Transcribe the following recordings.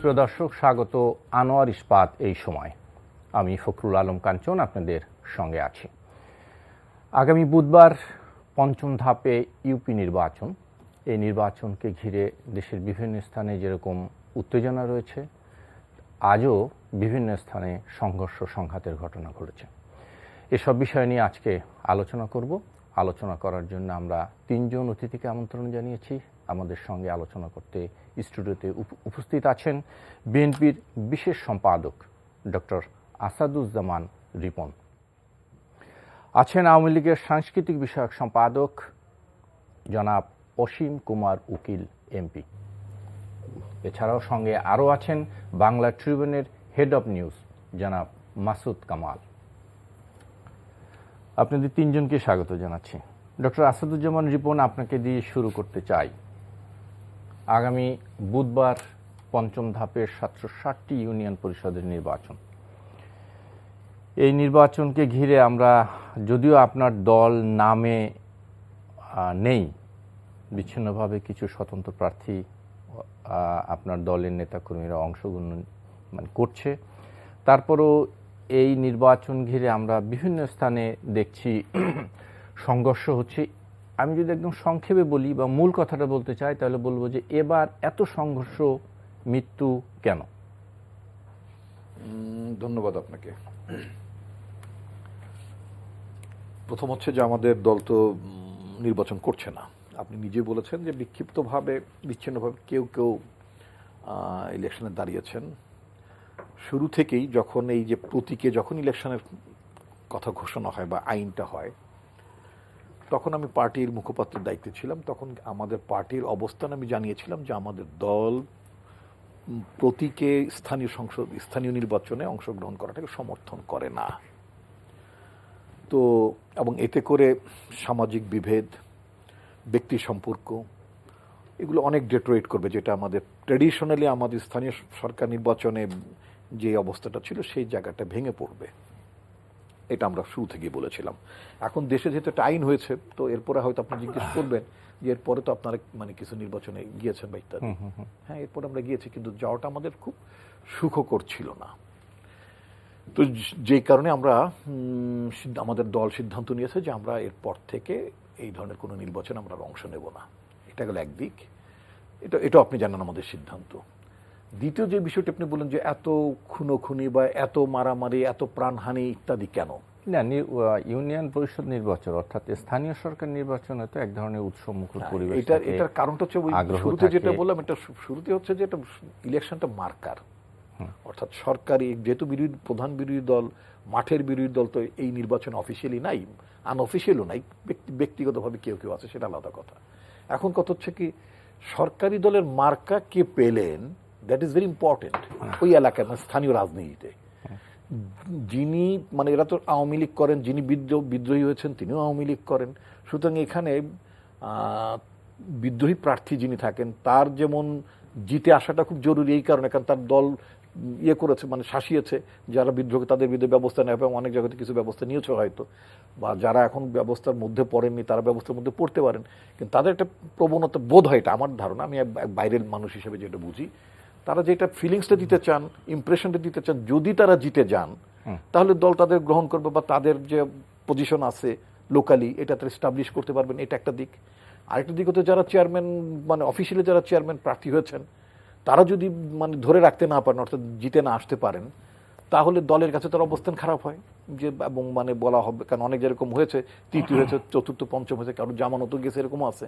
সুপ্রিয় দর্শক, স্বাগত আনোয়ার ইস্পাত এই সময়। আমি ফখরুল আলম কাঞ্চন আপনাদের সঙ্গে আছি। আগামী বুধবার পঞ্চম ধাপে ইউপি নির্বাচন। এই নির্বাচনকে ঘিরে দেশের বিভিন্ন স্থানে যেরকম উত্তেজনা রয়েছে, আজও বিভিন্ন স্থানে সংঘর্ষ সংঘাতের ঘটনা ঘটেছে। এসব বিষয় নিয়ে আজকে আলোচনা করব। আলোচনা করার জন্য আমরা তিনজন অতিথিকে আমন্ত্রণ জানিয়েছি। আমাদের সঙ্গে আলোচনা করতে স্টুডিওতে উপস্থিত আছেন বিএনপির বিশেষ সম্পাদক ডক্টর আসাদুজ্জামান রিপন, আছেন আওয়ামী লীগের সাংস্কৃতিক বিষয়ক সম্পাদক জনাব অসীম কুমার উকিল এমপি। এছাড়াও সঙ্গে আরও আছেন বাংলা ট্রিবিউনের হেড অব নিউজ জনাব মাসুদ কামাল। আপনাদের তিনজনকে স্বাগত জানাচ্ছি। ডক্টর আসাদুজ্জামান রিপন, আপনাকে দিয়ে শুরু করতে চাই। আগামী বুধবার পঞ্চম ধাপের 760টি ইউনিয়ন পরিষদের নির্বাচন। এই নির্বাচনকে ঘিরে আমরা, যদিও আপনার দল নামে নেই, বিচ্ছিন্নভাবে কিছু স্বতন্ত্র প্রার্থী আপনার দলের নেতাকর্মীরা অংশগ্রহণ করছে, তারপরও এই নির্বাচন ঘিরে আমরা বিভিন্ন স্থানে দেখছি সংঘর্ষ হচ্ছে। আমি যদি একদম সংক্ষেপে বলি বা মূল কথাটা বলতে চাই, তাহলে বলবো যে এবার এত সংঘর্ষ, মৃত্যু কেন? ধন্যবাদ আপনাকে। প্রথম হচ্ছে যে আমাদের দল তো নির্বাচন করছে না। আপনি নিজে বলেছেন যে বিক্ষিপ্তভাবে, বিচ্ছিন্নভাবে কেউ কেউ ইলেকশনে দাঁড়িয়েছেন। শুরু থেকেই যখন এই যে প্রতীকে যখন ইলেকশনের কথা ঘোষণা হয় বা আইনটা হয়, তখন আমি পার্টির মুখপাত্রের দায়িত্বে ছিলাম। তখন আমাদের পার্টির অবস্থান আমি জানিয়েছিলাম যে আমাদের দল প্রতীকে স্থানীয় নির্বাচনে অংশগ্রহণ করাটাকে সমর্থন করে না। তো এবং এতে করে সামাজিক বিভেদ, ব্যক্তি সম্পর্ক, এগুলো অনেক ডেটোরেট করবে, যেটা আমাদের ট্র্যাডিশনালি আমাদের স্থানীয় সরকার নির্বাচনে যে অবস্থাটা ছিল সেই জায়গাটা ভেঙে পড়বে। এটা আমরা শুরু থেকেই বলেছিলাম। এখন দেশে যেহেতু একটা আইন হয়েছে, তো এরপরে হয়তো আপনি জিজ্ঞেস করবেন যে এরপরে তো আপনারা কিছু নির্বাচনে গিয়েছেন বা ইত্যাদি। হ্যাঁ, এরপরে আমরা গিয়েছি, কিন্তু যাওয়াটা আমাদের খুব সুখকর ছিল না। তো যেই কারণে আমরা আমাদের দল সিদ্ধান্ত নিয়েছে যে আমরা এরপর থেকে এই ধরনের কোনো নির্বাচনে আমরা অংশ নেব না। এটা গেল একদিক। এটা আপনি জানেন আমাদের সিদ্ধান্ত। দ্বিতীয় যে বিষয়টি আপনি বললেন যে এত খুনোখুনি বা এত মারামারি, এত প্রাণহানি ইত্যাদি কেন? না, ইউনিয়ন পরিষদ নির্বাচন অর্থাৎ স্থানীয় সরকার নির্বাচনে তো এক ধরনের উৎসবমুখর পরিবেশ। এটার কারণটা হচ্ছে শুরুতে যেটা বললাম, এটা শুরুতে হচ্ছে যে এটা ইলেকশনটা মার্কার, অর্থাৎ সরকারি, যেহেতু প্রধান বিরোধী দল, মাঠের বিরোধী দল, তো এই নির্বাচন অফিসিয়ালি নাই, আনঅফিসিয়ালও নাই, ব্যক্তিগতভাবে কেউ কেউ আছে, সেটা আলাদা কথা। এখন কথা হচ্ছে কি, সরকারি দলের মার্কা কে পেলেন, দ্যাট ইজ ভেরি ইম্পর্টেন্ট ওই এলাকায়, স্থানীয় রাজনীতিতে। যিনি এরা তো আওয়ামী লীগ করেন, যিনি বিদ্রোহী হয়েছেন তিনিও আওয়ামী লীগ করেন। সুতরাং এখানে বিদ্রোহী প্রার্থী যিনি থাকেন তার যেমন জিতে আসাটা খুব জরুরি, এই কারণে, কারণ তার দল করেছে, শাসিয়েছে, যারা বিদ্রোহ তাদের বিরুদ্ধে ব্যবস্থা নেয়, এবং অনেক জায়গাতে কিছু ব্যবস্থা নিয়েছে হয়তো, বা যারা এখন ব্যবস্থার মধ্যে পড়েননি তারা ব্যবস্থার মধ্যে পড়তে পারেন, কিন্তু তাদের একটা প্রবণতা বোধ হয়, এটা আমার ধারণা, আমি বাইরের মানুষ হিসেবে যেটা বুঝি, তারা যেটা ফিলিংসটা দিতে চান, ইমপ্রেশনটা দিতে চান, যদি তারা জিতে যান তাহলে দল তাদের গ্রহণ করবে, বা তাদের যে পজিশন আছে লোকালি এটা তারা এস্টাবলিশ করতে পারবেন। এটা একটা দিক। আরেকটা দিক হচ্ছে যারা চেয়ারম্যান, অফিসিয়ালি যারা চেয়ারম্যান প্রার্থী হয়েছেন, তারা যদি ধরে রাখতে না পারেন, অর্থাৎ জিতে না আসতে পারেন, তাহলে দলের কাছে তার অবস্থান খারাপ হয়। যে এবং বলা হবে, কারণ অনেক যেরকম হয়েছে, তৃতীয় হয়েছে, চতুর্থ, পঞ্চম হয়েছে, কারণ জামানতও গেছে, এরকমও আছে।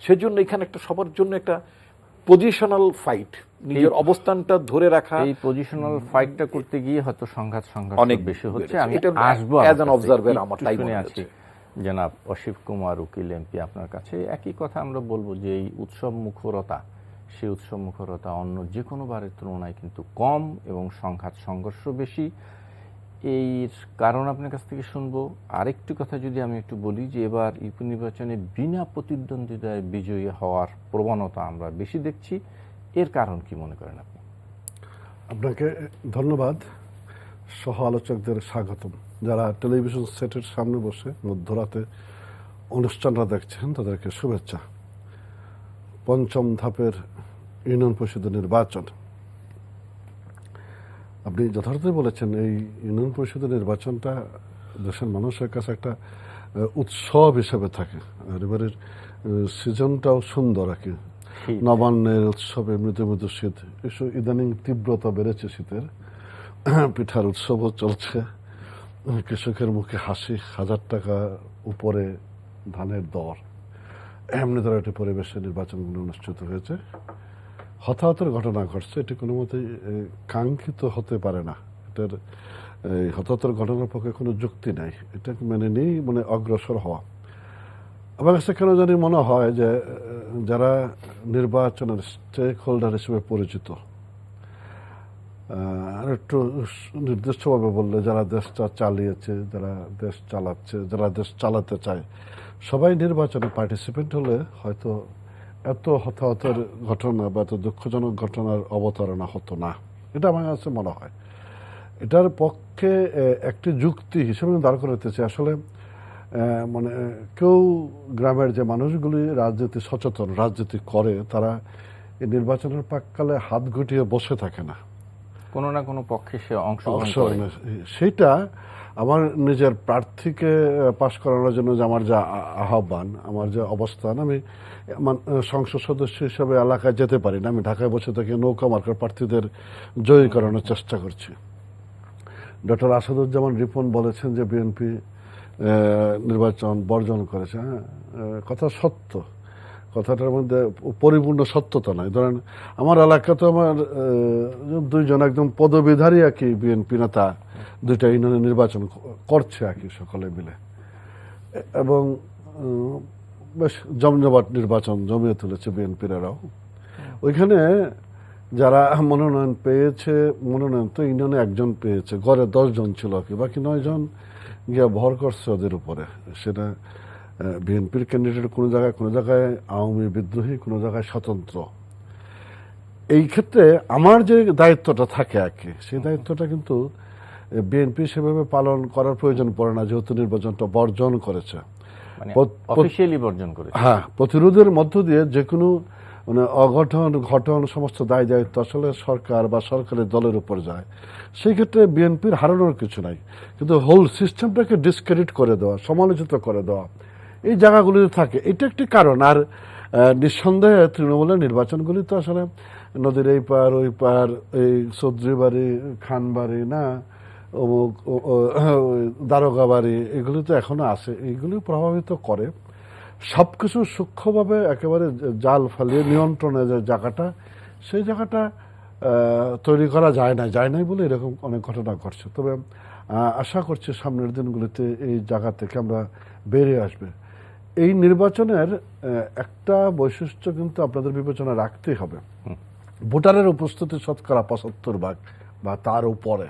সেজন্য এখানে একটা সবার জন্য একটা পজিশনাল ফাইট, নিজের অবস্থানটা ধরে রাখা। এই পজিশনাল ফাইটটা করতে গিয়ে হয়তো সংঘাত অনেক বেশি হচ্ছে। আমি আসবো অ্যাজ অ্যান অবজারভার, আমার তাই মনে আছে। জনাব অসীম কুমার উকিল এমপি, আপনার কাছে একই কথা আমরা বলবো যে এই উৎসব মুখরতা, সেই উৎসব মুখরতা অন্য যে কোনো বারের তুলনায় কিন্তু কম, এবং সংঘাত সংঘর্ষ বেশি। এর কারণ আপনার কাছ থেকে শুনবো। আরেকটি কথা যদি আমি একটু বলি, যে এবার ইউপি নির্বাচনে বিনা প্রতিদ্বন্দ্বিতায় বিজয়ী হওয়ার প্রবণতা আমরা বেশি দেখছি। এর কারণ কি মনে করেন আপনি? আপনাকে ধন্যবাদ, সহ আলোচকদের স্বাগতম। যারা টেলিভিশন সেটের সামনে বসে মধ্যরাতে অনুষ্ঠানটা দেখছেন তাদেরকে শুভেচ্ছা। পঞ্চম ধাপের ইউনিয়ন পরিষদের নির্বাচন আপনি যথার্থই বলেছেন, এই ইউনিয়ন পরিষদের নির্বাচনটা দেশের মানুষের কাছে একটা উৎসব হিসেবে থাকে। আর এবারের সিজনটাও সুন্দর আর কি। শীত। নবান্নের উৎসবে মৃদু মৃদু শীত, এসব ইদানিং তীব্রতা বেড়েছে শীতের। পিঠার উৎসবও চলছে, কৃষকের মুখে হাসি, 1000 টাকা উপরে ধানের দর, এমনি ধরনের একটি পরিবেশে নির্বাচনগুলো অনুষ্ঠিত হয়েছে। হতাহতের ঘটনা ঘটছে, এটি কোনো মতেই কাঙ্ক্ষিত হতে পারে না। এটার এই হতাহতের ঘটনার পক্ষে কোনো যুক্তি নাই, এটা মেনে নিয়েই মানে অগ্রসর হওয়া। আমার কাছে কেন জানি মনে হয় যে যারা নির্বাচনের স্টেক হোল্ডার হিসেবে পরিচিত, আর একটু নির্দিষ্টভাবে বললে যারা দেশটা চালিয়েছে, যারা দেশ চালাচ্ছে, যারা দেশ চালাতে চায়, সবাই নির্বাচনে পার্টিসিপেন্ট হলে হয়তো এত হতাহতের ঘটনা বা এত দুঃখজনক ঘটনার অবতারণা হতো না, এটা আমার কাছে মনে হয়। এটার পক্ষে একটি যুক্তি হিসেবে দাঁড় করাতেছে আসলে মানে কেউ গ্রামের যে মানুষগুলি রাজনীতি সচেতন, রাজনীতি করে, তারা এই নির্বাচনের প্রাককালে হাত গুটিয়ে বসে থাকে না, কোনো না কোনো পক্ষে সে অংশগ্রহণ করে। সেইটা আমার নিজের প্রার্থীকে পাশ করানোর জন্য যে আমার যা আহ্বান, আমার যে অবস্থান, আমি সংসদ সদস্য হিসেবে এলাকায় যেতে পারি না, আমি ঢাকায় বসে থেকে নৌকা মার্কার প্রার্থীদের জয়ী করানোর চেষ্টা করছি। ডক্টর আসাদুজ্জামান রিপন বলেছেন যে বিএনপি নির্বাচন বর্জন করেছে। হ্যাঁ, কথা সত্য, কথাটার মধ্যে পরিপূর্ণ সত্যতা নয়। ধরেন আমার এলাকাতে আমার 2 জন একদম পদবিধারী আর কি বিএনপি নেতা 2টা ইউনিয়নে নির্বাচন করছে আর কি সকলে মিলে, এবং বেশ জমজমাট নির্বাচন জমিয়ে তুলেছে বিএনপিরাও। ওইখানে যারা মনোনয়ন পেয়েছে, মনোনয়ন তো ইউনিয়নে 1 জন পেয়েছে, গড়ে 10 জন ছিল আর কি, বাকি 9 জন গিয়ে ভর করছে ওদের উপরে। সেটা বিএনপির ক্যান্ডিডেট কোনো জায়গায় আওয়ামী বিদ্রোহী, কোনো জায়গায় স্বতন্ত্র। এই ক্ষেত্রে আমার যে দায়িত্বটা থাকে আর কি, সেই দায়িত্বটা কিন্তু বিএনপি সেভাবে পালন করার প্রয়োজন পড়ে না, যেহেতু নির্বাচনটা বর্জন করেছে, মানে অফিশিয়ালি বর্জন করেছে। হ্যাঁ, প্রতিরোধের মধ্য দিয়ে যে কোনো মানে ঘটন সমস্ত দায় দায়িত্ব আসলে সরকার বা সরকারের দলের উপর যায়। সেই ক্ষেত্রে বিএনপির হারানোর কিছু নাই, কিন্তু হোল সিস্টেমটাকে ডিসক্রেডিট করে দেওয়া, সমালোচিত করে দেওয়া, এই জায়গাগুলিতে থাকে, এটা একটি কারণ। আর নিঃসন্দেহে তৃণমূলের নির্বাচনগুলি তো আসলে নদীর এই পার ওই পার, এই চৌধুরী বাড়ি, খানবাড়ি, না অমুক দারোগা বাড়ি, এগুলি তো এখনো আছে, এইগুলি প্রভাবিত করে। সব কিছু সূক্ষ্মভাবে একেবারে জাল ফালিয়ে নিয়ন্ত্রণের যে জায়গাটা, সেই জায়গাটা তৈরি করা যায় নাই বলে এরকম অনেক ঘটনা ঘটছে। তবে আশা করছি সামনের দিনগুলিতে এই জায়গা থেকে আমরা বেরিয়ে আসবে। এই নির্বাচনের একটা বৈশিষ্ট্য কিন্তু আপনাদের বিবেচনা রাখতেই হবে, ভোটারের উপস্থিতি শতকরা 75% বা তার উপরে।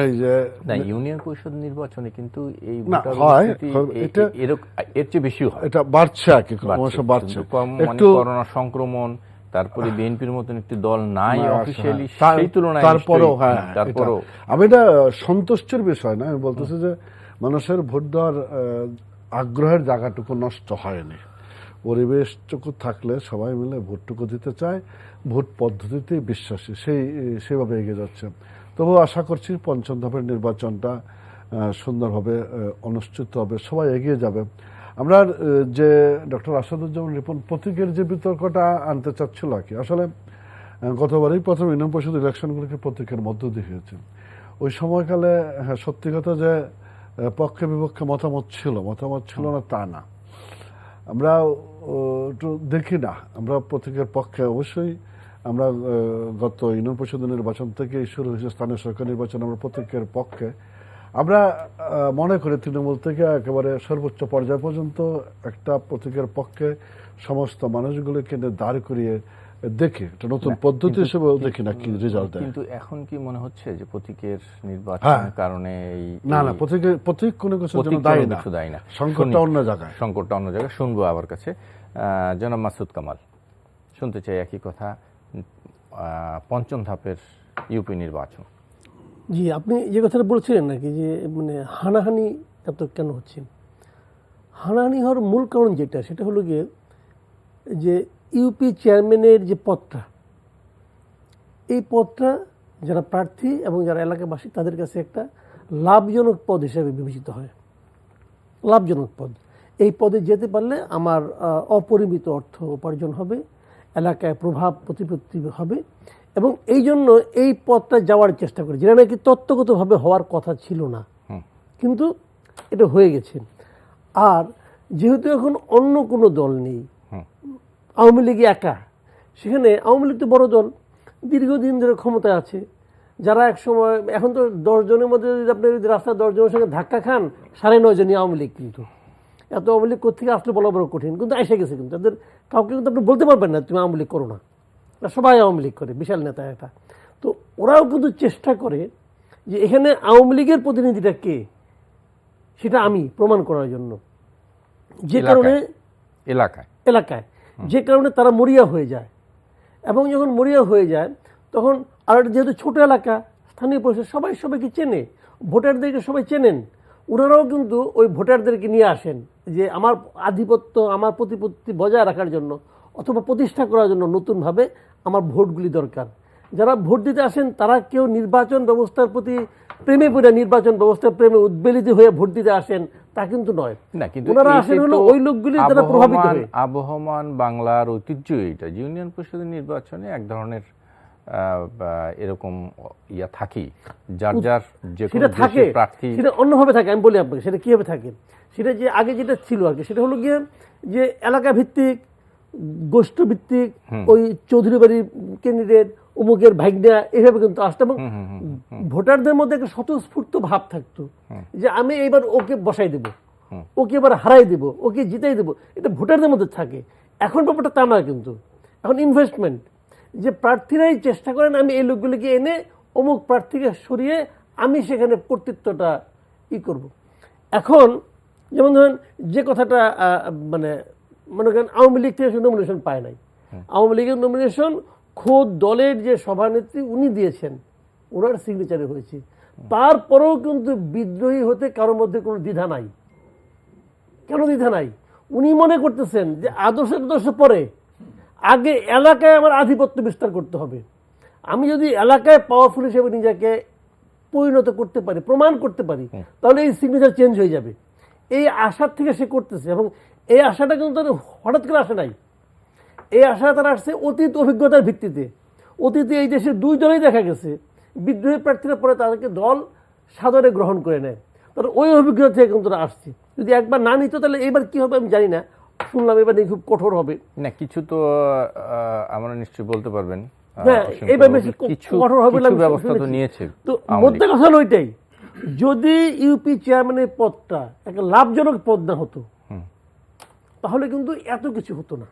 এই যে ইউনিয়ন পরিষদ নির্বাচনে কিন্তু এই এর চেয়ে বেশি হয়, এটা বাড়ছে আর কি, বাড়ছে। একটু করোনা সংক্রমণ, তারপরে বিএনপির মতন একটি দল নাই অফিশিয়ালি, সেই তুলনায় তারপরও আমি এটা সন্তুষ্টির বিষয় না, আমি বলতেছি যে মানুষের ভোট দেওয়ার আগ্রহের জায়গাটুকু নষ্ট হয়নি। পরিবেশটুকু থাকলে সবাই মিলে ভোটটুকু দিতে চায়, ভোট পদ্ধতিতেই বিশ্বাসী, সেইভাবে এগিয়ে যাচ্ছে। তবুও আশা করছি 5ম ধাপের নির্বাচনটা সুন্দরভাবে অনুষ্ঠিত হবে, সবাই এগিয়ে যাবে। আমরা যে ডক্টর আসাদুজ্জামান রিপন প্রতীকের যে বিতর্কটা আনতে চাচ্ছিল আর কি, আসলে গতবারই প্রথম ইউনিয়ন পরিষদ ইলেকশনগুলোকে প্রতীকের মধ্য দিয়ে হয়েছে। ওই সময়কালে হ্যাঁ, সত্যি কথা যে পক্ষে বিপক্ষে মতামত ছিল না তা না, আমরা একটু দেখি না, আমরা প্রতীকের পক্ষে অবশ্যই। আমরা গত ইউনিয়ন পরিষদ নির্বাচন থেকে শুরু হয়েছে স্থানীয় সরকার নির্বাচন, আমরা প্রতীকের পক্ষে। আমরা মনে করি তৃণমূল থেকে একেবারে সর্বোচ্চ পর্যায় পর্যন্ত একটা প্রতীকের পক্ষে সমস্ত মানুষগুলোকে দাঁড় করিয়ে দেখি, একটা নতুন পদ্ধতি হিসেবে দেখি না কি রেজাল্ট দেয়। কিন্তু এখন কি মনে হচ্ছে যে প্রতীকের নির্বাচনের কারণে না প্রতীক কোনো কিছু দায়ী না, সংকটটা অন্য জায়গায়। শুনবো আবার কাছে জনাব মাসুদ কামাল, শুনতে চাই একই কথা, 5ম ধাপের ইউপি নির্বাচন। জি, আপনি যে কথাটা বলছিলেন নাকি যে মানে হানাহানি এত কেন হচ্ছে, হানাহানি হওয়ার মূল কারণ যেটা, সেটা হলো গিয়ে যে ইউপি চেয়ারম্যানের যে পদটা, এই পদটা যারা প্রার্থী এবং যারা এলাকাবাসী তাদের কাছে একটা লাভজনক পদ হিসেবে বিবেচিত হয়। লাভজনক পদ, এই পদে যেতে পারলে আমার অপরিমিত অর্থ উপার্জন হবে, এলাকায় প্রভাব প্রতিপত্তি হবে, এবং এই জন্য এই পদটা যাওয়ার চেষ্টা করে, যেটা নাকি তত্ত্বগতভাবে হওয়ার কথা ছিল না, কিন্তু এটা হয়ে গেছে। আর যেহেতু এখন অন্য কোনো দল নেই, আওয়ামী লীগ একা, সেখানে আওয়ামী লীগ তো বড় দল, দীর্ঘদিন ধরে ক্ষমতায় আছে, যারা এক সময়, এখন তো 10 জনের মধ্যে যদি আপনি যদি রাস্তায় 10 জনের সঙ্গে ধাক্কা খান, 9.5 জনই আওয়ামী লীগ। কিন্তু এত আওয়ামী লীগ কোথেকে আসলে বলা বড় কঠিন, কিন্তু এসে গেছে। কিন্তু তাদের কাউকে কিন্তু আপনি বলতে পারবেন না তুমি আওয়ামী লীগ করো না, সবাই আওয়ামী লীগ করে, বিশাল নেতা এটা। তো ওরাও কিন্তু চেষ্টা করে যে এখানে আওয়ামী লীগের প্রতিনিধিটা কে সেটা আমি প্রমাণ করার জন্য, যে কারণে এলাকায় যে কারণে তারা মরিয়া হয়ে যায়। এবং যখন মরিয়া হয়ে যায় তখন, আর যেহেতু ছোট এলাকা, স্থানীয় পরিষদ সবাই সবাইকে চেনে, ভোটারদেরকে সবাই চেনেন, ওনারাও কিন্তু ওই ভোটারদেরকে নিয়ে আসেন যে আমার আধিপত্য, আমার প্রতিপত্তি বজায় রাখার জন্য অথবা প্রতিষ্ঠা করার জন্য নতুনভাবে আমার ভোটগুলি দরকার। যারা ভোট দিতে আসেন তারা কেউ নির্বাচন ব্যবস্থার প্রতি প্রেমে পড়ে, নির্বাচন ব্যবস্থার প্রেমে উদ্বেলিত হয়ে ভোট দিতে আসেন তা কিন্তু নয়। ওনারা আসেন হলো ওই লোকগুলি যারা প্রভাবিত হয়। আবহমান বাংলার ঐতিহ্য এইটা, ইউনিয়ন পরিষদের নির্বাচনে এক ধরনের এরকম ইয়া থাকি, যার যার যে সেটা থাকে, সেটা অন্যভাবে থাকে। আমি বলি আপনাকে সেটা কীভাবে থাকে। সেটা যে আগে যেটা ছিল আর কি, সেটা হলো গিয়ে যে এলাকা ভিত্তিক, গোষ্ঠ ভিত্তিক, ওই চৌধুরী বাড়ির ক্যান্ডিডেট, অমুকের ভাগ্যা, এইভাবে কিন্তু আসতো। এবং ভোটারদের মধ্যে একটা স্বতঃস্ফূর্ত ভাব থাকতো যে আমি এইবার ওকে বসাই দেব, ওকে এবার হারাই দেব, ওকে জিতাই দেব, এটা ভোটারদের মধ্যে থাকে। এখন ব্যাপারটা তা না, কিন্তু এখন ইনভেস্টমেন্ট, যে প্রার্থীরাই চেষ্টা করেন আমি এই লোকগুলিকে এনে অমুক প্রার্থীকে সরিয়ে আমি সেখানে কর্তৃত্বটা করব। এখন যেমন ধরেন যে কথাটা মানে মনে করেন আওয়ামী লীগ থেকে নমিনেশন পায় নাই, আওয়ামী লীগের নমিনেশন খোদ দলের যে সভানেত্রী উনি দিয়েছেন, ওনার সিগনেচারে হয়েছে। তারপরেও কিন্তু বিদ্রোহী হতে কারোর মধ্যে কোনো দ্বিধা নাই। কেন দ্বিধা নাই? উনি মনে করতেছেন যে আদর্শ পরে, আগে এলাকায় আমার আধিপত্য বিস্তার করতে হবে। আমি যদি এলাকায় পাওয়ারফুল হিসেবে নিজেকে পরিণত করতে পারি, প্রমাণ করতে পারি, তাহলে এই সিগনেচার চেঞ্জ হয়ে যাবে। এই আশার থেকে সে করতেছে, এবং এই আশাটা কিন্তু তাদের হঠাৎ করে আসে নাই। এই আশা তারা আসছে অতীত অভিজ্ঞতার ভিত্তিতে। অতীতে এই দেশে 2 দলই দেখা গেছে, বিদ্রোহী প্রার্থীরা পরে তাদেরকে দল সাদরে গ্রহণ করে নেয়। তাহলে ওই অভিজ্ঞতা থেকে কিন্তু তারা আসছে। যদি একবার না নিত তাহলে এবার কি হবে আমি জানি না, শুনলাম এবার নিয়ে খুব কঠোর হবে না। কিছু তো আমরা নিশ্চয়ই বলতে পারবেন, হ্যাঁ এবার বেশি কঠোর হবে না, ব্যবস্থা তো নিয়েছে। তো মধ্যে কথা হলো ওইটাই, যদি ইউপি চেয়ারম্যানের পদটা একটা লাভজনক পদ না হতো তাহলে কিন্তু এত কিছু হতো না।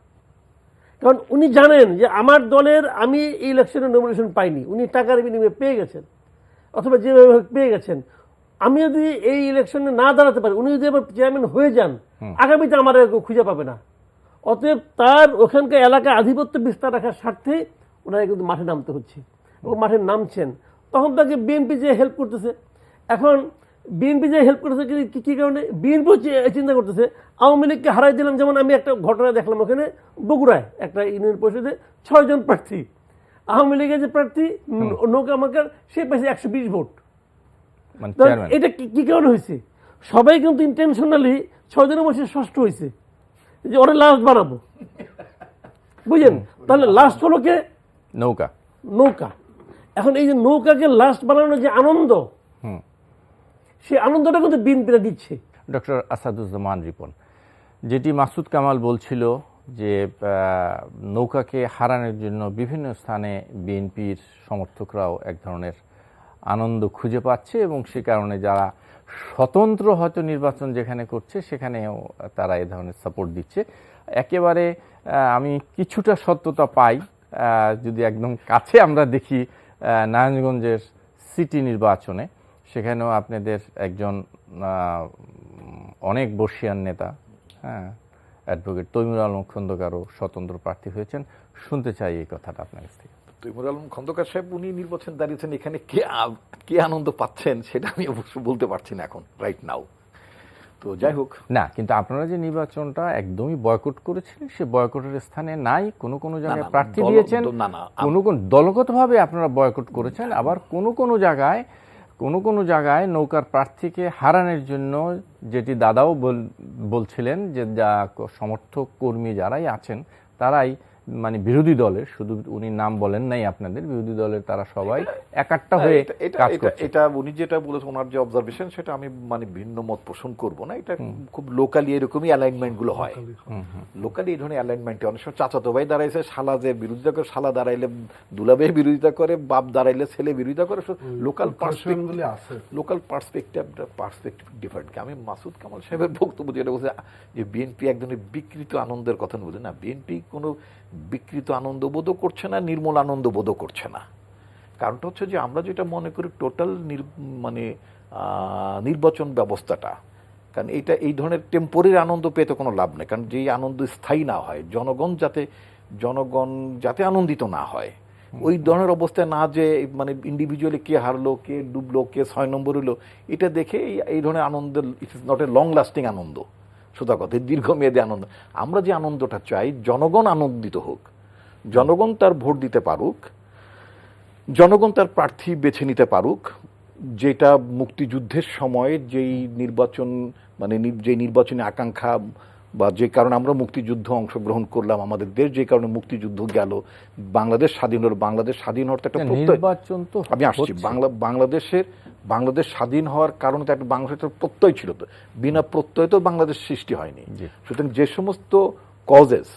কারণ উনি জানেন যে আমার দলের আমি এই ইলেকশনে নমিনেশন পাইনি, উনি টাকার বিনিময়ে পেয়ে গেছেন, অথবা যেভাবে পেয়ে গেছেন। আমি যদি এই ইলেকশনে না দাঁড়াতে পারি, উনি যদি আবার চেয়ারম্যান হয়ে যান, আগামীতে আমার খুঁজে পাবে না। অতএব তার ওখানকার এলাকায় আধিপত্য বিস্তার রাখার স্বার্থে ওনারা কিন্তু মাঠে নামতে হচ্ছে, এবং মাঠে নামছেন। তখন তাকে বিএনপি যে হেল্প করতেছে। এখন বিএনপি যে হেল্প করতেছে কি কারণে? বিএনপি চিন্তা করতেছে আওয়ামী লীগকে হারাই দিলাম। যেমন আমি একটা ঘটনা দেখলাম, ওখানে বগুড়ায় একটা ইউনিয়ন পরিষদে 6 জন প্রার্থী, আওয়ামী লীগের যে প্রার্থী নৌকা মার্কার, সে পেয়েছে 120 ভোট। এটা কি কারণে হয়েছে? সবাই কিন্তু ইন্টেনশনালি 6 জনের মধ্যে ষষ্ঠ হয়েছে, যে ওরা লাস্ট বানাবো, বুঝলেন? তাহলে লাস্ট হলো কে? নৌকা। এখন এই যে নৌকাকে লাস্ট বানানোর যে আনন্দ, সেই আনন্দটা কিন্তু বিএনপিরা দিচ্ছে। ডক্টর আসাদুজ্জামান রিপন, যেটি মাসুদ কামাল বলছিল যে নৌকাকে হারানোর জন্য বিভিন্ন স্থানে বিএনপির সমর্থকরাও এক ধরনের আনন্দ খুঁজে পাচ্ছে, এবং সে কারণে যারা স্বতন্ত্র হয়তো নির্বাচন যেখানে করছে সেখানেও তারা এ ধরনের সাপোর্ট দিচ্ছে। একেবারে আমি কিছুটা সত্যতা পাই যদি একদম কাছে আমরা দেখি নারায়ণগঞ্জের সিটি নির্বাচনে, সেখানেও আপনাদের একজন অনেক বর্ষিয়ান নেতা, হ্যাঁ, অ্যাডভোকেট তৈমুর আলম খন্দকারও স্বতন্ত্র প্রার্থী হয়েছেন। শুনতে চাই এই কথাটা আপনার কাছ থেকে। তৈমুর আলম খন্দকার সাহেব উনি নির্বাচন দাঁড়িয়েছেন, এখানে কে আনন্দ পাচ্ছেন সেটা আমি অবশ্য বলতে পারছি না এখন রাইট নাও। তো তো যাই হোক, না, কিন্তু আপনারা যে নির্বাচনটা একদমই বয়কট করেছিলেন, সে বয়কটের স্থানে নাই, কোনো কোনো জায়গায় না, প্রার্থী দল- দিয়েছেন, না, না, কোনো কোন দলগতভাবে আপনারা বয়কট করেছেন, আবার কোনো কোনো জায়গায় নৌকার প্রার্থীকে হারানোর জন্য, যেটি দাদাও বলছিলেন যে যা সমর্থক কর্মী যারাই আছেন তারাই মানে বিরোধী দলের, শুধু উনি নাম বলেন নাই আপনাদের, বিরোধী দলের তারা সবাই একাট্টা হয়ে কাজ করছে। এটা উনি যেটা বলেছেন, ওনার যে অবজারভেশন, সেটা আমি মানে ভিন্ন মত পোষণ করব না। এটা খুব লোকালি এরকমই অ্যালাইনমেন্ট গুলো হয়। লোকালি এই ধরনের অ্যালাইনমেন্ট অনেক সময় চাচাতো ভাই দাঁড়াইছে, শালা যে বিরোধিতা করে, শালা দাঁড়াইলে দুলাভাই বিরোধিতা করে, বাপ দাঁড়াইলে ছেলে বিরোধিতা করে। Local perspective different. আমি মাসুদ কামাল সাহেবের বক্তব্য যেটা বলছে যে বিএনপি এক ধরনের বিকৃত আনন্দের কথা বলছে, না, বিএনপি কোনো বিকৃত আনন্দ বোধও করছে না, নির্মল আনন্দ বোধও করছে না। কারণটা হচ্ছে যে আমরা যেটা মনে করি টোটাল মানে নির্বাচন ব্যবস্থাটা, কারণ এটা এই ধরনের টেম্পোরারি আনন্দ পেতে কোনো লাভ নেই। কারণ যেই আনন্দ স্থায়ী না হয়, জনগণ যাতে আনন্দিত না হয়, ওই ধরনের অবস্থায় না যে মানে ইন্ডিভিজুয়ালি কে হারলো, কে ডুবলো, কে 6 নম্বর হলো, এটা দেখে এই ধরনের আনন্দ, it is not a long lasting আনন্দ, সোজা কথা, দীর্ঘমেয়াদী আনন্দ। আমরা যে আনন্দটা চাই, জনগণ আনন্দিত হোক, জনগণ তার ভোট দিতে পারুক, জনগণ তার প্রার্থী বেছে নিতে পারুক, যেটা মুক্তিযুদ্ধের সময় যেই নির্বাচন মানে যে নির্বাচনী আকাঙ্ক্ষা বা যে কারণে আমরা মুক্তিযুদ্ধ অংশগ্রহণ করলাম, আমাদের দেশ যে কারণে মুক্তিযুদ্ধ গেল, বাংলাদেশ স্বাধীন হলো, বাংলাদেশ স্বাধীন হওয়ার একটা প্রত্যয়, নির্বাচন তো আমি আসছি, বাংলাদেশ স্বাধীন হওয়ার কারণে তো একটা বাংলাদেশের প্রত্যয় ছিল, তো বিনা প্রত্যয় তো বাংলাদেশ সৃষ্টি হয়নি। সুতরাং যে সমস্ত কজেস,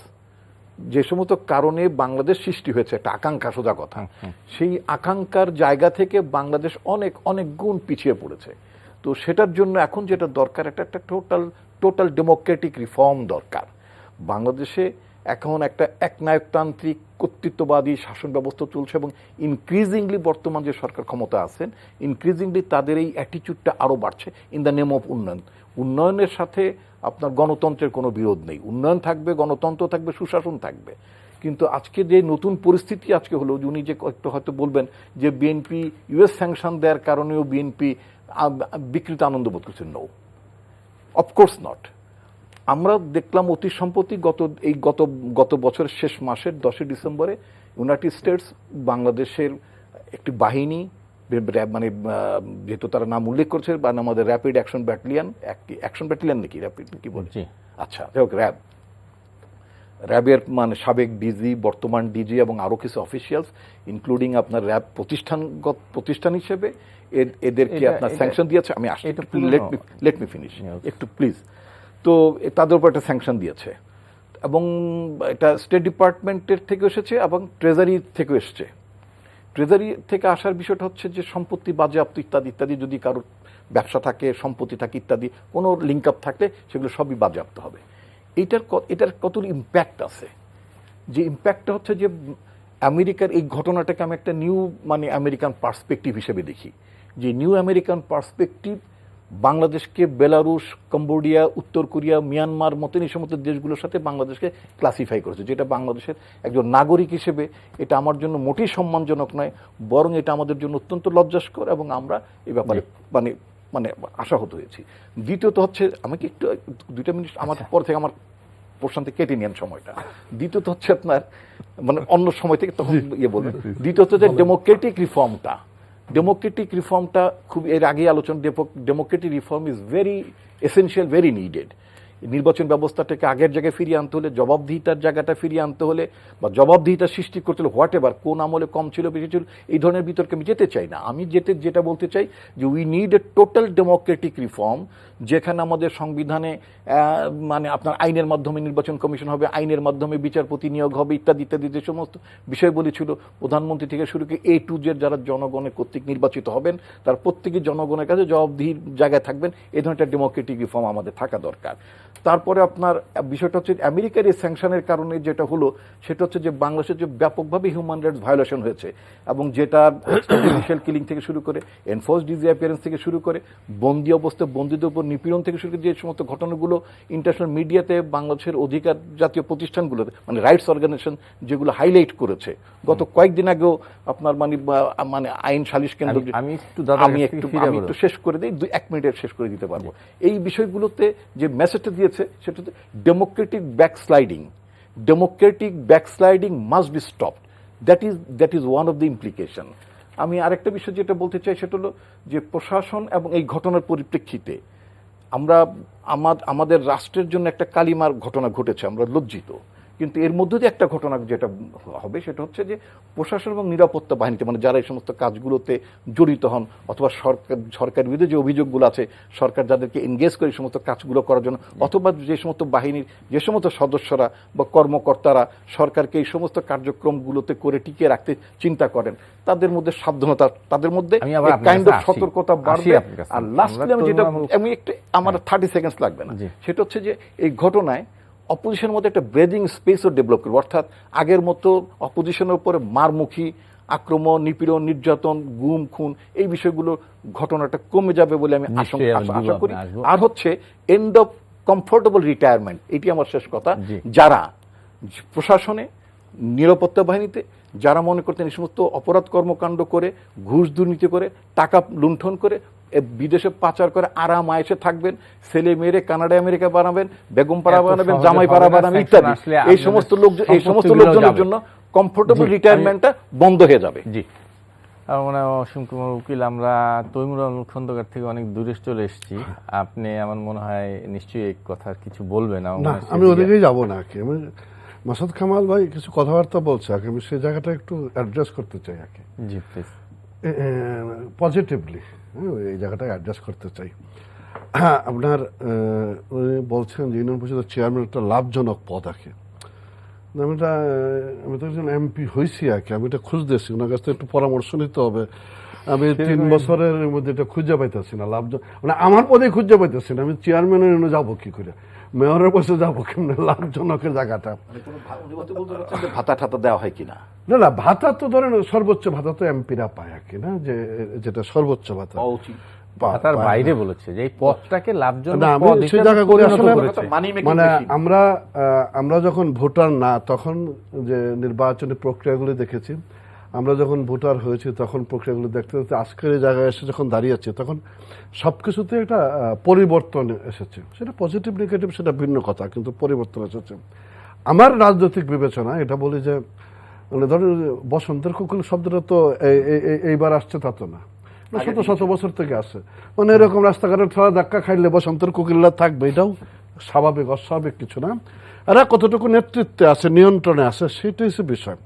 যে সমস্ত কারণে বাংলাদেশ সৃষ্টি হয়েছে, একটা আকাঙ্ক্ষা, সোজা কথা, সেই আকাঙ্ক্ষার জায়গা থেকে বাংলাদেশ অনেক অনেক গুণ পিছিয়ে পড়েছে। তো সেটার জন্য এখন যেটা দরকার, একটা টোটাল ডেমোক্রেটিক রিফর্ম দরকার। বাংলাদেশে এখন একটা একনায়কতান্ত্রিক কর্তৃত্ববাদী শাসন ব্যবস্থা চলছে, এবং ইনক্রিজিংলি বর্তমান যে সরকার ক্ষমতা আছেন, ইনক্রিজিংলি তাদের এই অ্যাটিটিউডটা আরও বাড়ছে ইন দ্য নেম অফ উন্নয়ন। উন্নয়নের সাথে আপনার গণতন্ত্রের কোনো বিরোধ নেই, উন্নয়ন থাকবে, গণতন্ত্র থাকবে, সুশাসন থাকবে। কিন্তু আজকে যে নতুন পরিস্থিতি আজকে হলো, উনি যে একটু হয়তো বলবেন যে বিএনপি ইউএস স্যাংশন দেওয়ার কারণেও বিএনপি বিকৃত আনন্দ বোধ করছে, নো, অফকোর্স নট। আমরা দেখলাম অতি সম্প্রতি গত বছরের শেষ মাসের 10 ডিসেম্বরে ইউনাইটেড স্টেটস বাংলাদেশের একটি বাহিনী, মানে যেহেতু তারা নাম উল্লেখ করছে, বা আমাদের র্যাপিড অ্যাকশন ব্যাটালিয়ন নাকি র্যাপিড কি বলছি, আচ্ছা, র্যাবের মানে সাবেক ডিজি, বর্তমান ডিজি এবং আরও কিছু অফিসিয়ালস, ইনক্লুডিং আপনার র্যাব প্রতিষ্ঠান হিসেবে এদেরকে আপনার স্যাংশন দিয়েছে। আমি আসছি, লেট মি ফিনিশ একটু প্লিজ। তো তাদের উপর একটা স্যাংশন দিয়েছে, এবং এটা স্টেট ডিপার্টমেন্টের থেকে এসেছে এবং ট্রেজারি থেকে এসছে। ট্রেজারি থেকে আসার বিষয়টা হচ্ছে যে সম্পত্তি বাজেয়াপ্ত ইত্যাদি ইত্যাদি, যদি কারোর ব্যবসা থাকে, সম্পত্তি থাকে ইত্যাদি, কোনো লিঙ্ক আপ থাকলে সেগুলো সবই বাজেয়াপ্ত হবে। এটার কত ইম্প্যাক্ট আছে, যে ইম্প্যাক্টটা হচ্ছে যে আমেরিকার এই ঘটনাটাকে আমি একটা নিউ মানে আমেরিকান পার্সপেক্টিভ হিসেবে দেখি, যে নিউ আমেরিকান পার্সপেক্টিভ বাংলাদেশকে বেলারুশ, কম্বোডিয়া, উত্তর কোরিয়া, মিয়ানমার মতন এই সমস্ত দেশগুলোর সাথে বাংলাদেশকে ক্লাসিফাই করেছে, যেটা বাংলাদেশের একজন নাগরিক হিসেবে এটা আমার জন্য মোটেই সম্মানজনক নয়, বরং এটা আমাদের জন্য অত্যন্ত লজ্জাস্কর, এবং আমরা এই ব্যাপারে মানে আশাহত হয়েছি। দ্বিতীয়ত হচ্ছে, আমাকে একটু 2 মিনিট আমার পর থেকে আমার প্রশ্নতে কেটে নেন সময়টা। দ্বিতীয়ত হচ্ছে আপনার মানে অন্য সময় থেকে তখন বলবেন। দ্বিতীয়ত যে ডেমোক্রেটিক রিফর্মটা খুব এর আগে আলোচনা, Democratic reform is very essential, very needed. নির্বাচন ব্যবস্থাটাকে আগের জায়গায় ফিরিয়ে আনতে হলে, জবাবদিহিতার জায়গাটা ফিরিয়ে আনতে হলে, বা জবাবদিহিতা সৃষ্টি করতে হলে, হোয়াট এভার, কোন আমলে কম ছিল বেশি ছিল, এই ধরনের বিতর্কে আমি যেতে চাই না। আমি যেটা বলতে চাই যে we need a total Democratic reform, যেখানে আমাদের সংবিধানে মানে আপনার আইনের মাধ্যমে নির্বাচন কমিশন হবে, আইনের মাধ্যমে বিচারপতি নিয়োগ হবে, ইত্যাদি ইত্যাদি, যে সমস্ত বিষয়গুলি ছিল, প্রধানমন্ত্রী থেকে শুরু করে A to Z যারা জনগণের কর্তৃক নির্বাচিত হবেন, তার প্রত্যেকেই জনগণের কাছে জবাবদিহির জায়গায় থাকবেন। এই ধরনের একটা ডেমোক্রেটিক রিফর্ম আমাদের থাকা দরকার। তারপরে আপনার বিষয়টা হচ্ছে আমেরিকার এই স্যাংশনের কারণে যেটা হলো সেটা হচ্ছে যে বাংলাদেশের যে ব্যাপকভাবে হিউম্যান রাইটস ভায়োলেশন হয়েছে এবং যেটা জুডিশিয়াল কিলিং থেকে শুরু করে এনফোর্স ডিসঅ্যাপিয়ারেন্স থেকে শুরু করে বন্দী অবস্থায় বন্দীদের উপর নিপীড়ন থেকে শুরু করে যে সমস্ত ঘটনাগুলো ইন্টারন্যাশনাল মিডিয়াতে বাংলাদেশের অধিকার জাতীয় প্রতিষ্ঠানগুলোতে মানে রাইটস অর্গানাইজেশন যেগুলো হাইলাইট করেছে গত কয়েকদিন আগেও আপনার মানে আইন সালিশ কেন্দ্র আমি একটু শেষ করে দিই 1 মিনিটে শেষ করে দিতে পারবো এই বিষয়গুলোতে যে মেসেজটা দিয়েছে সেটা হচ্ছে Democratic backsliding must be stopped that is one of the implication. আমি আরেকটা বিষয় যেটা বলতে চাই সেটা হলো যে প্রশাসন এবং এই ঘটনার পরিপ্রেক্ষিতে আমরা আমাদের রাষ্ট্রের জন্য একটা কালিমার ঘটনা ঘটেছে, আমরা লজ্জিত, কিন্তু এর মধ্যে দিয়ে একটা ঘটনা যেটা হবে সেটা হচ্ছে যে প্রশাসন এবং নিরাপত্তা বাহিনীতে মানে যারা এই সমস্ত কাজগুলোতে জড়িত হন অথবা সরকার বিরুদ্ধে যে অভিযোগগুলো আছে সরকার যাদেরকে এনগেজ করে এই সমস্ত কাজগুলো করার জন্য অথবা যে সমস্ত বাহিনীর যে সমস্ত সদস্যরা বা কর্মকর্তারা সরকারকে এই সমস্ত কার্যক্রমগুলোতে করে টিকিয়ে রাখতে চিন্তা করেন তাদের মধ্যে সাবধানতা, তাদের মধ্যে কাইন্ড অফ সতর্কতা বাড়বে। আর লাস্টলি আমি যেটা আমার 30 সেকেন্ডস লাগবে না, সেটা হচ্ছে যে এই ঘটনায় অপোজিশনের মধ্যে একটা ব্রেদিং স্পেসও ডেভেলপ করবে, অর্থাৎ আগের মতো অপোজিশনের উপরে মারমুখী আক্রমণ, নিপীড়ন, নির্যাতন, গুম খুন এই বিষয়গুলো ঘটনাটা কমে যাবে বলে আমি আশা করি। আর হচ্ছে এন্ড অফ কমফোর্টেবল রিটায়ারমেন্ট, এটি আমার শেষ কথা। যারা প্রশাসনে নিরাপত্তা বাহিনীতে যারা মনে করতেন এই সমস্ত অপরাধ কর্মকাণ্ড করে ঘুষ দুর্নীতি করে টাকা লুণ্ঠন করে বিদেশে পাচার করে আরাম আয়েসে থাকবেন, ছেলে মেয়েরে কানাডা আমেরিকা বানাবেন, বেগম পাড়া বানাবেন, জামাই পাড়া বানাবেন ইত্যাদি, এই সমস্ত লোকজনের জন্য কমফোর্টেবল রিটায়ারমেন্টটা বন্ধ হয়ে যাবে। জি, আমার মনে হয় অসীম কুমার উকিল, আমরা তৈমুর আলম খন্দকার থেকে অনেক দূরে চলে এসেছি। আপনি আমার মনে হয় নিশ্চয়ই এই কথা কিছু বলবেন। আমি ওদিকেই যাবো না, কি আমি মাসুদ কামাল ভাই কিছু কথাবার্তা বলছে, আমি সেই জায়গাটা একটু অ্যাড্রেস করতে চাই আর কি। জি প্লিজ, পজিটিভলি এই জায়গাটা অ্যাডজাস্ট করতে চাই। আপনার উনি বলছেন যে ইউনিয়ন পরিষদের চেয়ারম্যান একটা লাভজনক পদ আছে। আমি তো একজন এমপি হয়েছি আর কি, আমি এটা খুঁজতেছি, ওনার কাছ থেকে একটু পরামর্শ নিতে হবে। আমি 3 বছরের মধ্যে এটা খুঁজে পাইতেছি না লাভজনক, মানে আমার পদে খুঁজে পাইতেছি না। আমি চেয়ারম্যানের জন্য যাবো কি করে, মেয়রের বসে যাবো কেমন লাভজনকের জায়গাটা। ভাতা ঠাতা দেওয়া হয় কিনা? না ভাতা তো ধরেন সর্বোচ্চ ভাতা তো এমপিরা পায় আর কি, না যে যেটা সর্বোচ্চ ভাতা ভাতার বাইরে বলেছে যে এই পদটাকে লাভজনক পদ সেই জায়গাগুলো আসলে মানে আমরা যখন ভোটার না তখন যে নির্বাচনী প্রক্রিয়াগুলি দেখেছি, আমরা যখন ভোটার হয়েছি তখন প্রক্রিয়াগুলো দেখতে দেখতে আজকের এই জায়গায় এসে যখন দাঁড়িয়েছে তখন সব কিছুতে একটা পরিবর্তন এসেছে। সেটা পজিটিভ নেগেটিভ সেটা ভিন্ন কথা, কিন্তু পরিবর্তন এসেছে। আমার রাজনৈতিক বিবেচনা এটা বলি যে মানে ধরেন বসন্তের কোকিল শব্দটা তো এইবার আসছে তা তো না, শত বছর থেকে আসে। মানে এরকম রাস্তাঘাটে ঠেলা ধাক্কা খাইলে বসন্তের কোকিল্লা থাকবে, এটাও স্বাভাবিক, অস্বাভাবিক কিছু না। এরা কতটুকু নেতৃত্বে আছে, নিয়ন্ত্রণে আছে, সেটাই হচ্ছে বিষয়।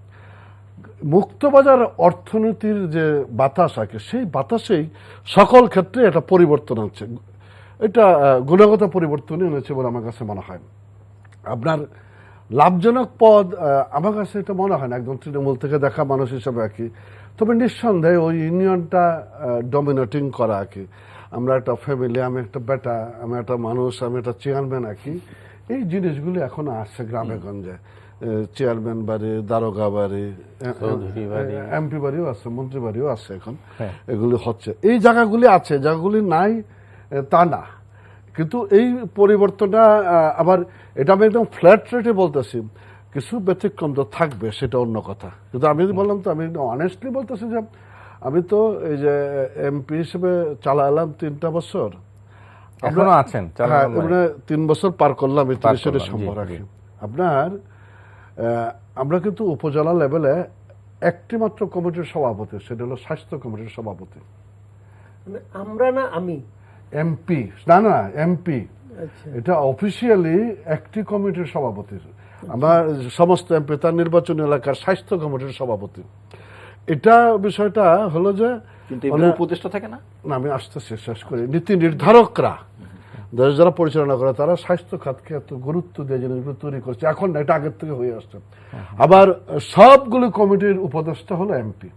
মুক্তবাজার অর্থনীতির যে বাতাস আছে সেই বাতাসেই সকল ক্ষেত্রে একটা পরিবর্তন আনছে, এটা গুণগত পরিবর্তনই এনেছে বলে আমার কাছে মনে হয়। আপনার লাভজনক পদ আমার কাছে এটা মনে হয় না একদম তৃণমূল থেকে দেখা মানুষ হিসাবে আর কি। তবে নিঃসন্দেহে ওই ইউনিয়নটা ডমিনেটিং করা আর কি। আমরা একটা ফ্যামিলি, আমি একটা বেটা, আমি একটা মানুষ, আমি একটা চেয়ারম্যান আর কি। এই জিনিসগুলি এখন আসছে গ্রামে গঞ্জে, চেয়ারম্যান বাড়ি, দারোগা বাড়ি, এমপি বাড়িও আছে, মন্ত্রী বাড়িও আছে এখন, এগুলি হচ্ছে। এই জায়গাগুলি আছে, জায়গাগুলি নাই তা না, কিন্তু এই পরিবর্তনটা আবার এটা আমি একদম ফ্ল্যাট রেটে বলতেছি, কিছু ব্যতিক্রম তো থাকবে সেটা অন্য কথা। কিন্তু আমি বললাম তো, আমি অনেস্টলি বলতেছি যে আমি তো এই যে এমপি হিসেবে চালালাম 3টা বছর, এখনো আছেন, 3 বছর পার করলাম 30 ডিসেম্বর আগে। আপনার আমরা কিন্তু উপজেলা লেভেলে একটি মাত্র কমিটির সভাপতি, সেটা হলো স্বাস্থ্য কমিটির সভাপতি। আমরা না, আমি এমপি না এমপি, এটা অফিসিয়ালি একটি কমিটির সভাপতি। আমার সমস্ত এমপি তার নির্বাচনী এলাকার স্বাস্থ্য কমিটির সভাপতি। এটা বিষয়টা হলো যে উপদেষ্টা থাকে না, আমি আসতেছি শেষ করি। নীতি নির্ধারকরা যারা পরিচালনা করে তারা স্বাস্থ্য খাতকে এত গুরুত্ব দিয়ে জিনিসগুলো তৈরি করছে, এখন না, এটা আগের থেকে হয়ে আসছে। আবার সবগুলো কমিটির উপদেষ্টা হলো এমপি।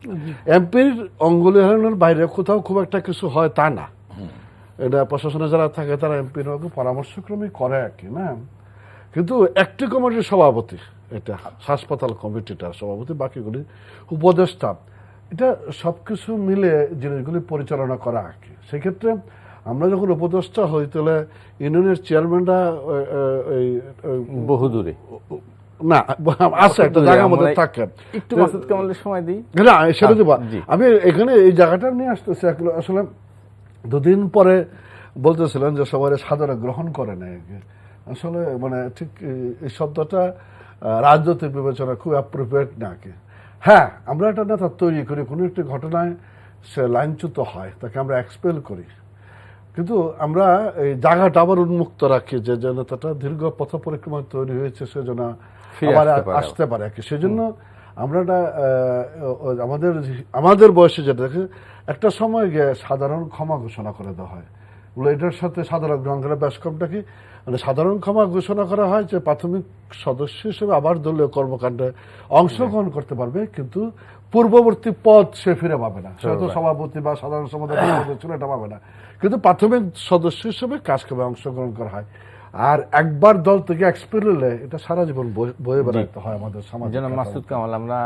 এমপির অঙ্গুলি হারানোর বাইরে কোথাও খুব একটা কিছু হয় তা না, এটা প্রশাসনে যারা থাকে তারা এমপির পরামর্শক্রমে করে আর কি না। কিন্তু একটি কমিটির সভাপতি, এটা হাসপাতাল কমিটিটার সভাপতি, বাকিগুলি উপদেষ্টা, এটা সবকিছু মিলে জিনিসগুলি পরিচালনা করা আর কি। সেক্ষেত্রে আমরা যখন উপদেষ্টা হই তাহলে ইউনিয়নের চেয়ারম্যানরা বহুদূরে না আছে একটা জায়গার মধ্যে থাকে। একটু মাসুদ কামালের সময় দিই না সেটা দিব। জি। আমি এখানে এই জায়গাটা নিয়ে আসতেছি। আসলে দুদিন পরে বলতেছিলেন যে সবাই সাদরে গ্রহণ করে নেয়। আসলে মানে ঠিক এই শব্দটা রাজনৈতিক বিবেচনা খুব অ্যাপ্রোপ্রিয়েট না কি। হ্যাঁ, আমরা একটা নেতা তৈরি করি, কোনো একটি ঘটনায় সে লাইনচ্যুত হয় তাকে আমরা এক্সপেল করি, কিন্তু আমরা এই জায়গাটা আবার উন্মুক্ত রাখি যে নেতাটা দীর্ঘ পথ পরিক্রমা তৈরি হয়েছে সেজন্য আবার আসতে পারে আর কি। সেজন্য আমরা আমাদের বয়সে যেটা দেখি একটা সময় গিয়ে সাধারণ ক্ষমা ঘোষণা করে দেওয়া হয়। এটার সাথে সাধারণ গ্রহণ করা বেশ কমটা কি মানে সাধারণ ক্ষমা ঘোষণা করা হয় যে প্রাথমিক সদস্য হিসেবে আবার দলীয় কর্মকাণ্ডে অংশগ্রহণ করতে পারবে, কিন্তু পূর্ববর্তী পদ সে ফিরে পাবে না। সে তো সভাপতি বা সাধারণ সম্পাদক ছিল, এটা পাবে না, কিন্তু প্রাথমিক সদস্য হিসেবে কাজকর্মে অংশগ্রহণ করা হয়। আর একবার দল থেকে এক্সপেল হলে এটা সারা জীবন বয়ে বেড়াতে হয় আমাদের সমাজে। যেন মাসুদ কামাল, আমরা